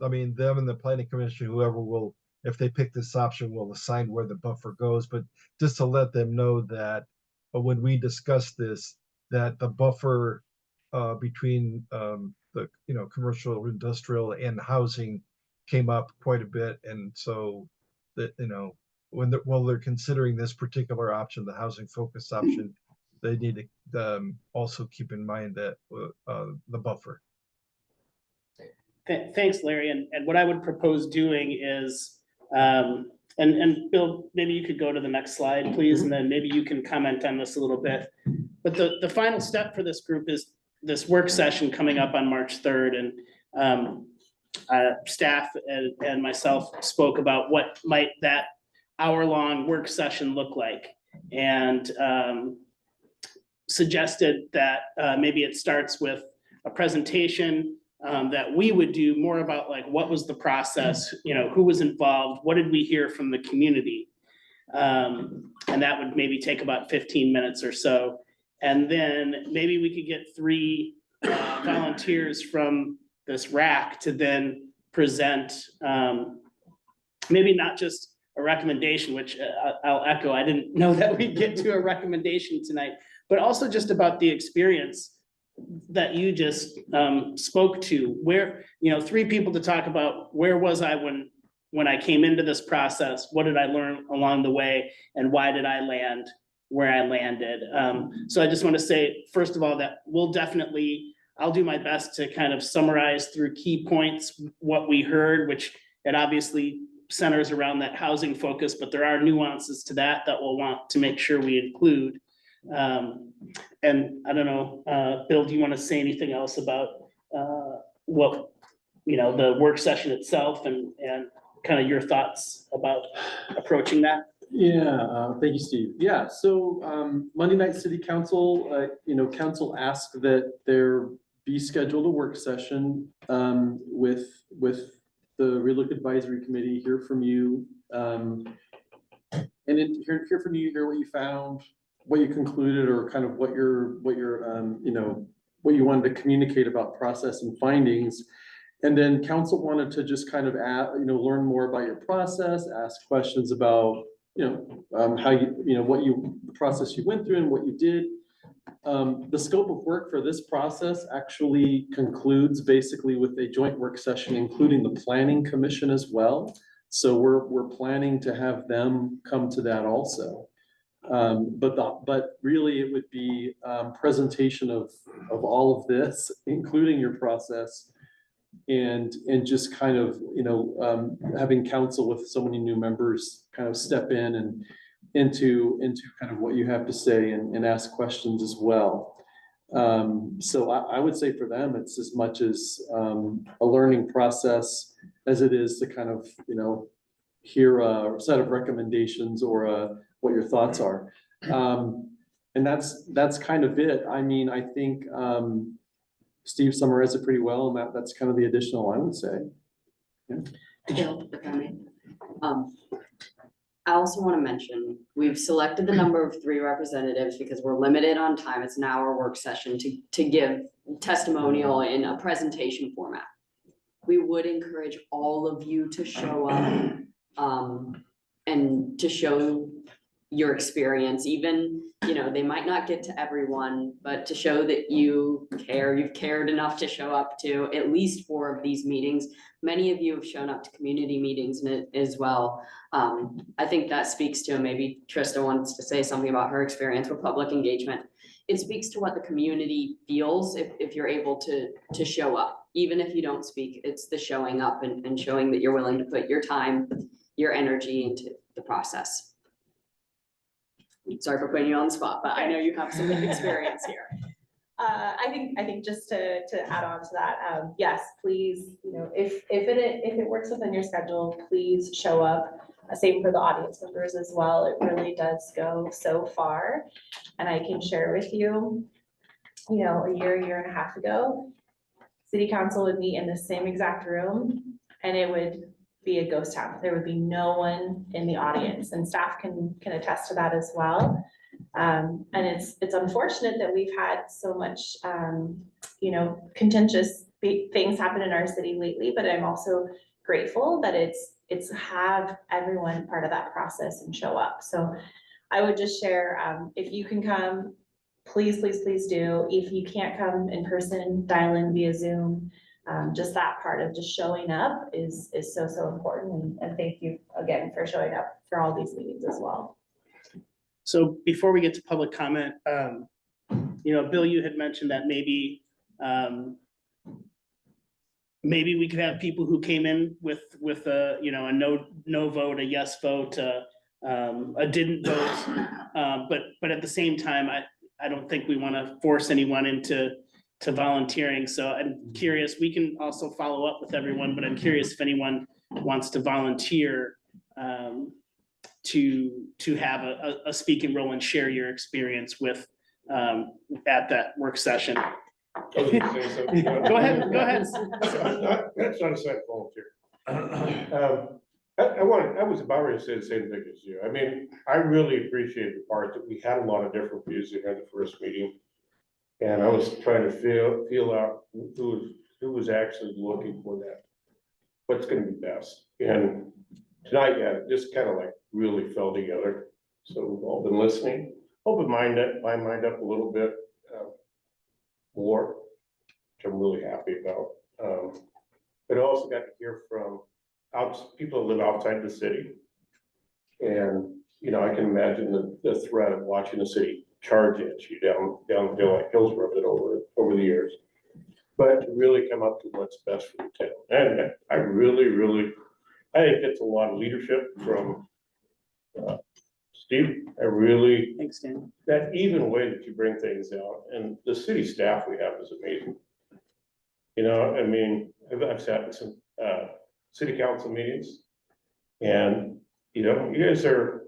I mean, them and the planning commission, whoever will, if they pick this option, will assign where the buffer goes. But just to let them know that when we discuss this, that the buffer between the, you know, commercial, industrial, and housing came up quite a bit. And so that, you know, while they're considering this particular option, the housing focus option, they need to also keep in mind that the buffer. Thanks, Larry. And what I would propose doing is, and Bill, maybe you could go to the next slide, please, and then maybe you can comment on this a little bit. But the final step for this group is this work session coming up on March 3rd. And staff and myself spoke about what might that hour-long work session look like. And suggested that maybe it starts with a presentation that we would do more about, like, what was the process, you know, who was involved, what did we hear from the community? And that would maybe take about 15 minutes or so. And then maybe we could get 3 volunteers from this RAC to then present, maybe not just a recommendation, which I'll echo, I didn't know that we'd get to a recommendation tonight, but also just about the experience that you just spoke to, where, you know, 3 people to talk about where was I when I came into this process, what did I learn along the way, and why did I land where I landed. So I just want to say, first of all, that I'll do my best to kind of summarize through key points what we heard, which it obviously centers around that housing focus, but there are nuances to that we'll want to make sure we include. And I don't know, Bill, do you want to say anything else about what, you know, the work session itself and kind of your thoughts about approaching that? Yeah, thank you, Steve. Yeah, so Monday night city council, you know, council asked that there be scheduled a work session with the Relook Advisory Committee, hear from you, and then hear from you, hear what you found, what you concluded, or kind of what your you know, what you wanted to communicate about process and findings. And then council wanted to just kind of add, you know, learn more about your process, ask questions about how the process you went through and what you did. The scope of work for this process actually concludes basically with a joint work session, including the planning commission as well. So we're planning to have them come to that also. But really it would be presentation of all of this, including your process, and just kind of, having council with so many new members kind of step in and into kind of what you have to say and ask questions as well. So I would say for them, it's as much as a learning process as it is to kind of, hear a set of recommendations or what your thoughts are. And that's kind of it. I mean, I think Steve summarized it pretty well, and that's kind of the additional I would say. Yeah. Bill, if I may. I also want to mention, we've selected the number of 3 representatives because we're limited on time. It's an hour work session to give testimonial in a presentation format. We would encourage all of you to show up and to show your experience, even, they might not get to everyone, but to show that you care, you've cared enough to show up to at least 4 of these meetings. Many of you have shown up to community meetings as well. I think that speaks to, maybe Trista wants to say something about her experience with public engagement. It speaks to what the community feels if you're able to show up, even if you don't speak. It's the showing up and showing that you're willing to put your time, your energy into the process. Sorry for putting you on the spot, but I know you have some experience here. I think just to add on to that, yes, please, if it works within your schedule, please show up. Same for the audience members as well. It really does go so far. And I can share with you, a year and a half ago, city council would meet in the same exact room and it would be a ghost town. There would be no one in the audience, and staff can attest to that as well. And it's unfortunate that we've had so much, contentious things happen in our city lately, but I'm also grateful that it's have everyone part of that process and show up. So I would just share, if you can come, please, please, please do. If you can't come in person, dial in via Zoom. Just that part of just showing up is so important. And thank you again for showing up for all these meetings as well. So before we get to public comment, Bill, you had mentioned that maybe we could have people who came in with a no vote, a yes vote, a didn't vote, but at the same time, I don't think we want to force anyone into volunteering. So I'm curious, we can also follow up with everyone, but I'm curious if anyone wants to volunteer to have a speaking role and share your experience with at that work session. Go ahead. That's not a sign of volunteer. I was about ready to say the same thing as you. I mean, I really appreciate the part that we had a lot of different views in the first meeting. And I was trying to feel out who was actually looking for that, what's gonna be best. And tonight, yeah, it just kind of like really fell together. So we've all been listening, open my mind up a little bit more, which I'm really happy about. But I also got to hear from people who live outside the city. And, I can imagine the threat of watching the city charge at you down the hill like Hillsborough did over the years. But to really come up to what's best for the town. And I think it's a lot of leadership from Steve. Thanks, Dan. That even way that you bring things out, and the city staff we have is amazing. I mean, I've sat in some city council meetings, and you guys are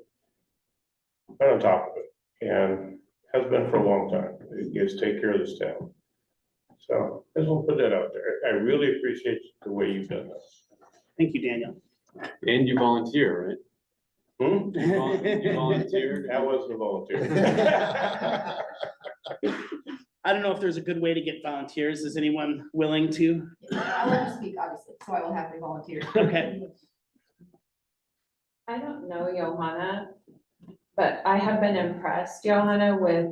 right on top of it, and has been for a long time. You guys take care of this town. So I just want to put that out there. I really appreciate the way you've done this. Thank you, Daniel. And you volunteer, right? You volunteered? That wasn't a volunteer. I don't know if there's a good way to get volunteers. Is anyone willing to? I want to speak, obviously, so I will have to volunteer. Okay. I don't know Johanna But I have been impressed, Johanna, with,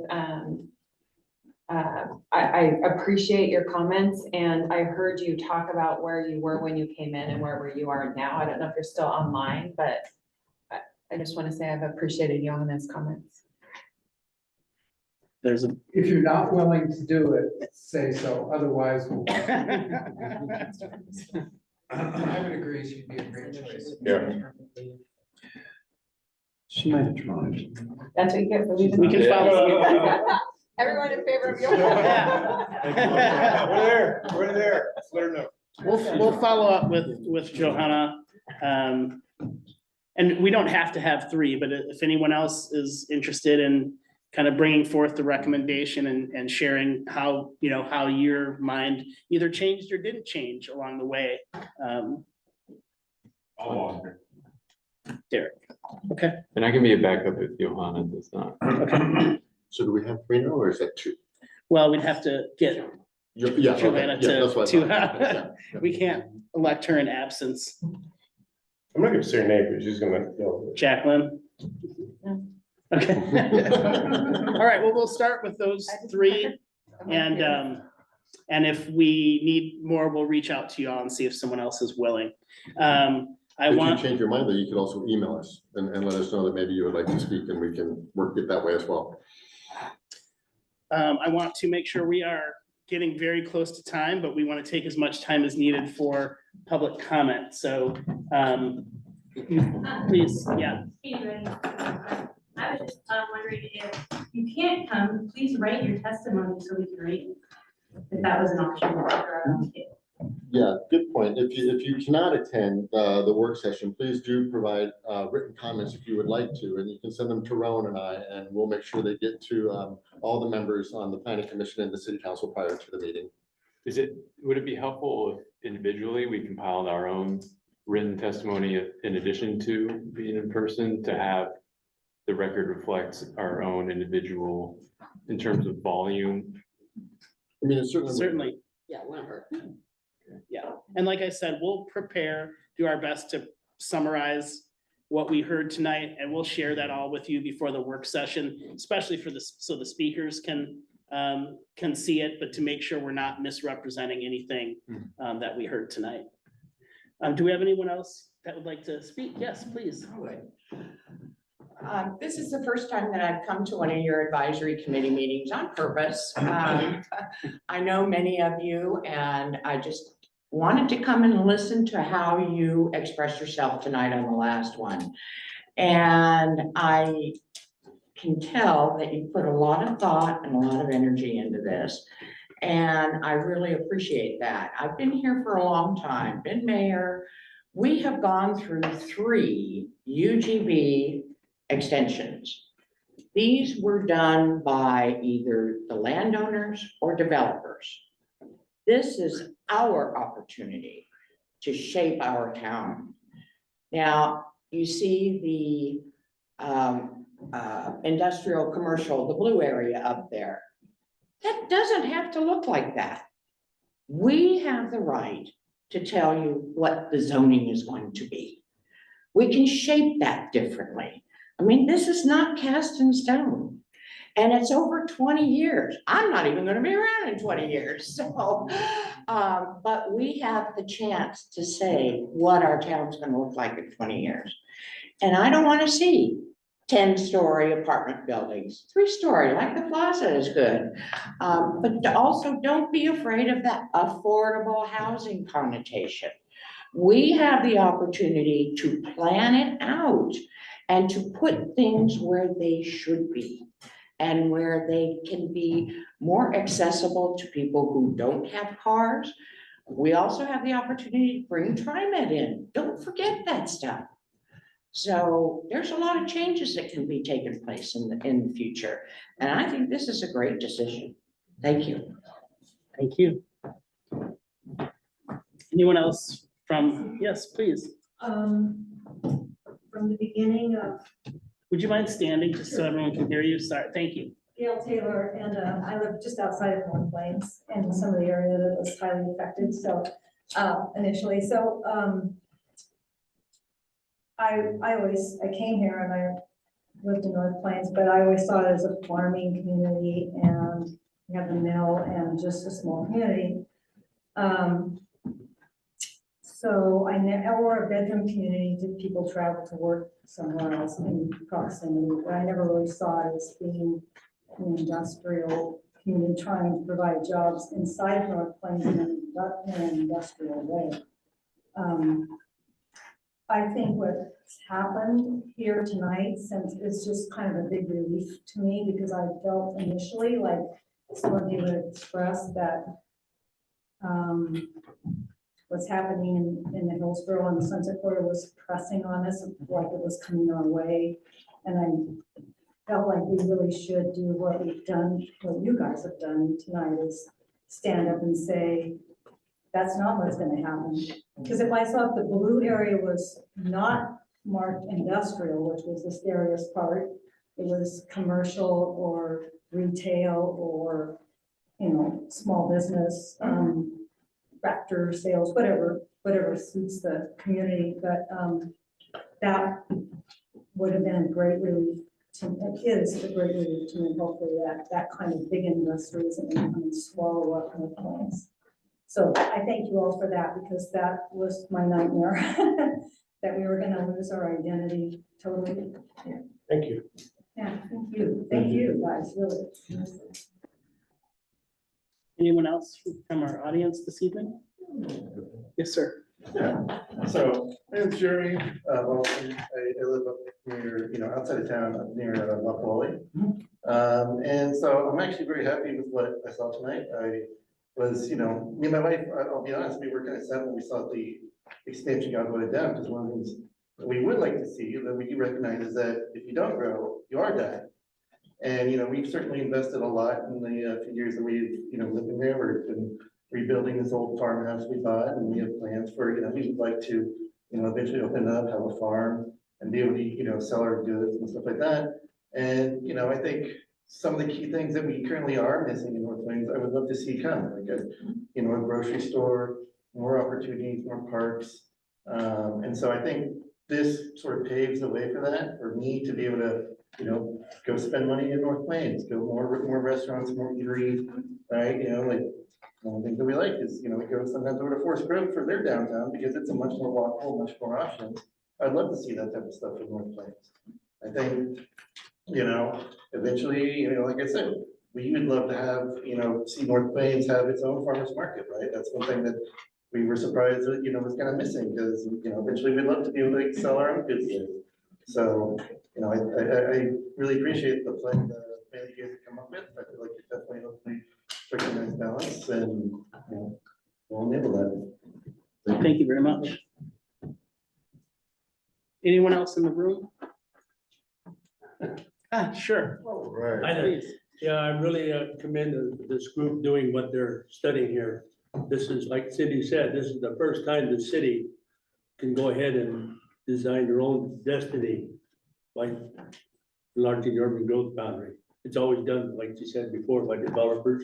I appreciate your comments, and I heard you talk about where you were when you came in and where you are now. I don't know if you're still online, but I just want to say I've appreciated Johanna's comments. There's a. If you're not willing to do it, say so, otherwise. I would agree she'd be a great choice. Yeah. She might have tried. That's what you get for leaving. We can follow. Everyone in favor of Johanna? We're there, let's let her know. We'll follow up with Johanna. And we don't have to have 3, but if anyone else is interested in kind of bringing forth the recommendation and sharing how, you know, how your mind either changed or didn't change along the way. Derek, okay. And I can be a backup if Johanna does not. Okay. So do we have 3 now, or is that 2? Well, we'd have to get Yeah, okay. Johanna Yeah, that's what I to, thought. Yeah, yeah. we can't elect her in absence. I'm not gonna say her name, but she's gonna, you know. Jacqueline? Okay. All right, well, we'll start with those 3, and if we need more, we'll reach out to you all and see if someone else is willing. If you change your mind, though, you could also email us and let us know that maybe you would like to speak, and we can work it that way as well. I want to make sure we are getting very close to time, but we want to take as much time as needed for public comment. So, please, yeah. I was just wondering if you can't come, please write your testimony so we can read it. If that was an option. Yeah, good point. If you cannot attend the work session, please do provide written comments if you would like to, and you can send them to Rowan and I, and we'll make sure they get to all the members on the planning commission and the city council prior to the meeting. Would it be helpful if individually we compiled our own written testimony in addition to being in person, to have the record reflects our own individual in terms of volume? I mean, it certainly. Yeah, it wouldn't hurt. Yeah, and like I said, we'll prepare, do our best to summarize what we heard tonight, and we'll share that all with you before the work session, especially for this, so the speakers can see it, but to make sure we're not misrepresenting anything that we heard tonight. Do we have anyone else that would like to speak? Yes, please. This is the first time that I've come to one of your advisory committee meetings on purpose. I know many of you, and I just wanted to come and listen to how you expressed yourself tonight on the last one. And I can tell that you put a lot of thought and a lot of energy into this. And I really appreciate that. I've been here for a long time, been mayor. We have gone through 3 UGB extensions. These were done by either the landowners or developers. This is our opportunity to shape our town. Now, you see the industrial commercial, the blue area up there. That doesn't have to look like that. We have the right to tell you what the zoning is going to be. We can shape that differently. I mean, this is not cast in stone. And it's over 20 years. I'm not even gonna be around in 20 years. So, but we have the chance to say what our town's gonna look like in 20 years. And I don't wanna see 10-story apartment buildings, 3-story, like the plaza is good. But also don't be afraid of that affordable housing connotation. We have the opportunity to plan it out and to put things where they should be and where they can be more accessible to people who don't have cars. We also have the opportunity to bring TriMet in. Don't forget that stuff. So there's a lot of changes that can be taking place in the future. And I think this is a great decision. Thank you. Thank you. Anyone else from, yes, please. From the beginning of. Would you mind standing just so everyone can hear you? Sorry, thank you. Gail Taylor, and I live just outside of North Plains and some of the area that was highly affected. So initially, I came here and I lived in North Plains, but I always saw it as a farming community and we have the mill and just a small community. So I know, or a bedroom community, did people travel to work somewhere else in proximity, but I never really saw it as being an industrial community trying to provide jobs inside North Plains in an industrial way. I think what's happened here tonight, since it's just kind of a big relief to me, because I felt initially like some of you had expressed that what's happening in the Hillsborough and the Sunset Quarter was pressing on us, like it was coming our way. And I felt like we really should do what we've done, what you guys have done tonight, is stand up and say, that's not what's gonna happen. Because if I saw if the blue area was not marked industrial, which was the scariest part, it was commercial or retail or, you know, small business, tractor sales, whatever suits the community, but that would have been a great relief to, it is a great relief to me, hopefully that kind of big industry isn't going to come and swallow up in the plains. So I thank you all for that, because that was my nightmare, that we were going to lose our identity totally. Yeah. Thank you. Yeah, thank you guys, really. Anyone else from our audience this evening? Yes, sir. Yeah, so my name's Jeremy. Well, I live up near, outside of town, up near Loch. And so I'm actually very happy with what I saw tonight. I was, me and my wife, I'll be honest, we were kind of sad when we saw the expansion got voted down, because one of the things that we would like to see, that we do recognize, is that if you don't grow, you are dying. And, we've certainly invested a lot in the few years that we've, lived in there. We've been rebuilding this old farmhouse we bought, and we have plans for, we would like to, eventually open up, have a farm, and be able to, sell our goods and stuff like that. And, I think some of the key things that we currently are missing in North Plains, I would love to see come, like a grocery store, more opportunities, more parks. And so I think this sort of paves the way for that, for me to be able to, go spend money in North Plains, go more restaurants, more eateries, right? Like one of the things that we like is, we go sometimes over to Forest Grove for their downtown, because it's a much more walkable, much more options. I'd love to see that type of stuff in North Plains. I think, eventually, like I said, we would love to have, see North Plains have its own farmers market, right? That's one thing that we were surprised that, was kind of missing, because, eventually we'd love to be able to sell our own goods there. So, I really appreciate the plan that you guys have come up with. I feel like you're definitely hopefully striking a nice balance, and, we'll enable that. Thank you very much. Anyone else in the room? Sure. Hi there. Yeah, I really commend this group doing what they're studying here. This is, like Cindy said, this is the first time the city can go ahead and design their own destiny by enlarging the urban growth boundary. It's always done, like you said before, by developers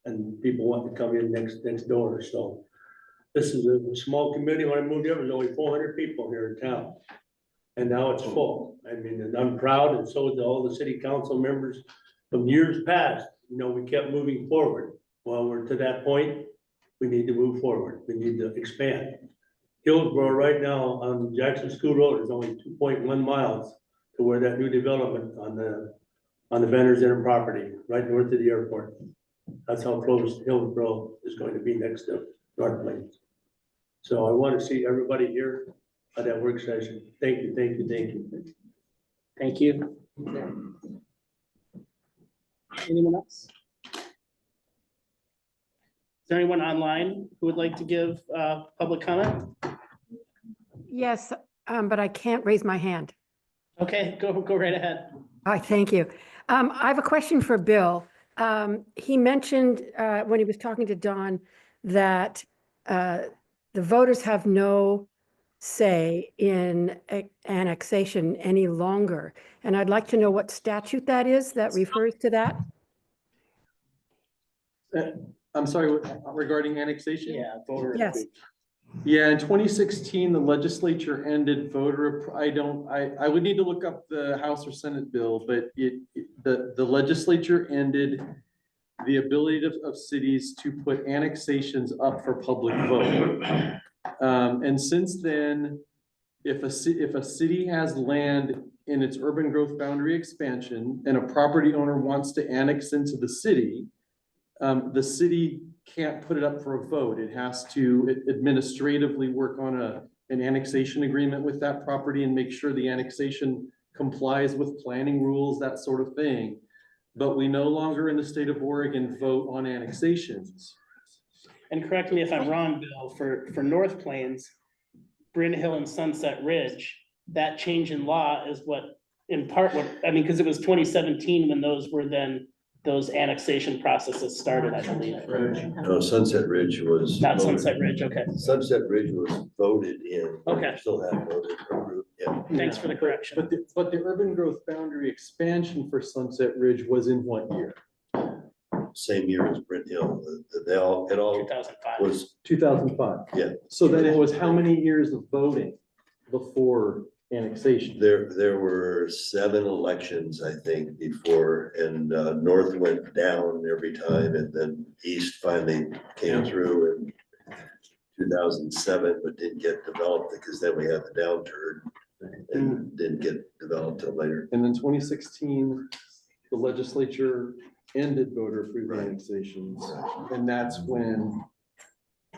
and people want to come in next door. So this is a small community. When I moved here, there was only 400 people here in town. And now it's full. I mean, and I'm proud, and so is all the city council members from years past. We kept moving forward. Well, we're to that point. We need to move forward. We need to expand. Hillsborough right now on Jackson School Road is only 2.1 miles to where that new development on the Vendors Inn property, right north of the airport. That's how close Hillsborough is going to be next to North Plains. So I want to see everybody here at that work session. Thank you, thank you, thank you. Thank you. Anyone else? Is there anyone online who would like to give public comment? Yes, but I can't raise my hand. Okay, go right ahead. Thank you. I have a question for Bill. He mentioned when he was talking to Don that the voters have no say in annexation any longer. And I'd like to know what statute that is that refers to that. I'm sorry, regarding annexation? Yeah, voter. Yes. Yeah, in 2016, the legislature ended voter, I would need to look up the House or Senate bill, but the legislature ended the ability of cities to put annexations up for public vote. And since then, if a city has land in its urban growth boundary expansion and a property owner wants to annex into the city can't put it up for a vote. It has to administratively work on an annexation agreement with that property and make sure the annexation complies with planning rules, that sort of thing. But we no longer in the state of Oregon vote on annexations. And correct me if I'm wrong, Bill, for North Plains, Bryn Hill and Sunset Ridge, that change in law is in part, because it was 2017 when those annexation processes started, I believe. No, Sunset Ridge was. Not voted- Sunset Ridge, okay. Sunset Ridge was voted in. Okay. Still have voted approved, yeah. Thanks for the correction. But the urban growth boundary expansion for Sunset Ridge was in what year? Same year as Brent Hill. It all 2005. was, 2005. yeah. So then it was how many years of voting before annexation? There were 7 elections, I think, before, and North went down every time, and then East finally came through in 2007, but didn't get developed because then we had the downturn and didn't get developed till later. And then 2016, the legislature ended voter approved annexations, and that's when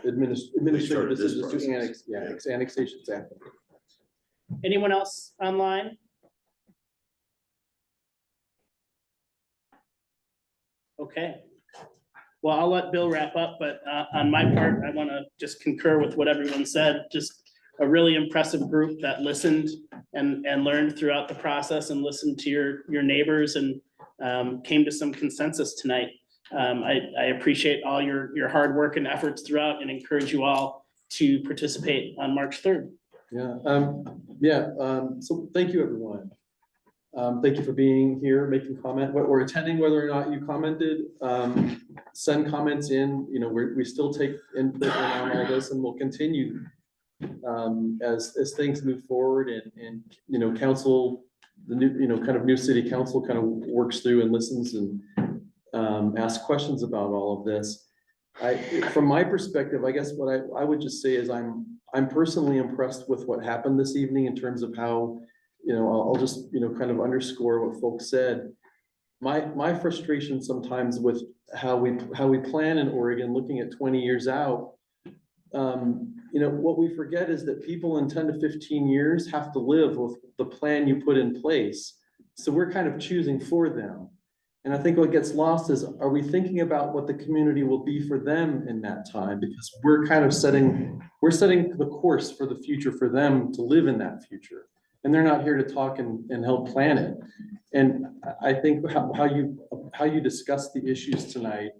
administrative started this decisions to process. annexations happen. Anyone else online? Okay. Well, I'll let Bill wrap up, but on my part, I want to just concur with what everyone said. Just a really impressive group that listened and learned throughout the process and listened to your neighbors and came to some consensus tonight. I appreciate all your hard work and efforts throughout and encourage you all to participate on March 3rd. So thank you, everyone. Thank you for being here, making comment, or attending, whether or not you commented. Send comments in, we still take input on all this, and we'll continue as things move forward and council, the new, kind of new city council kind of works through and listens and asks questions about all of this. From my perspective, I guess what I would just say is I'm personally impressed with what happened this evening in terms of how, I'll just, kind of underscore what folks said. My frustration sometimes with how we plan in Oregon, looking at 20 years out, what we forget is that people in 10 to 15 years have to live with the plan you put in place. So we're kind of choosing for them. And I think what gets lost is, are we thinking about what the community will be for them in that time? Because we're kind of setting the course for the future for them to live in that future. And they're not here to talk and help plan it. And I think how you discuss the issues tonight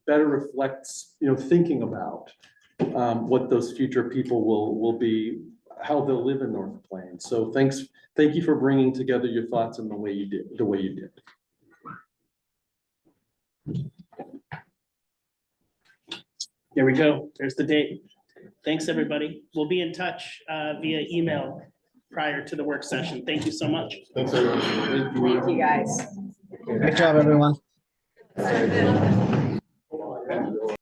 better reflects, thinking about what those future people will be, how they'll live in North Plains. So thank you for bringing together your thoughts in the way you did. Here we go. There's the date. Thanks, everybody. We'll be in touch via email prior to the work session. Thank you so much. Thanks, everyone. Thank you, guys. Great job, everyone.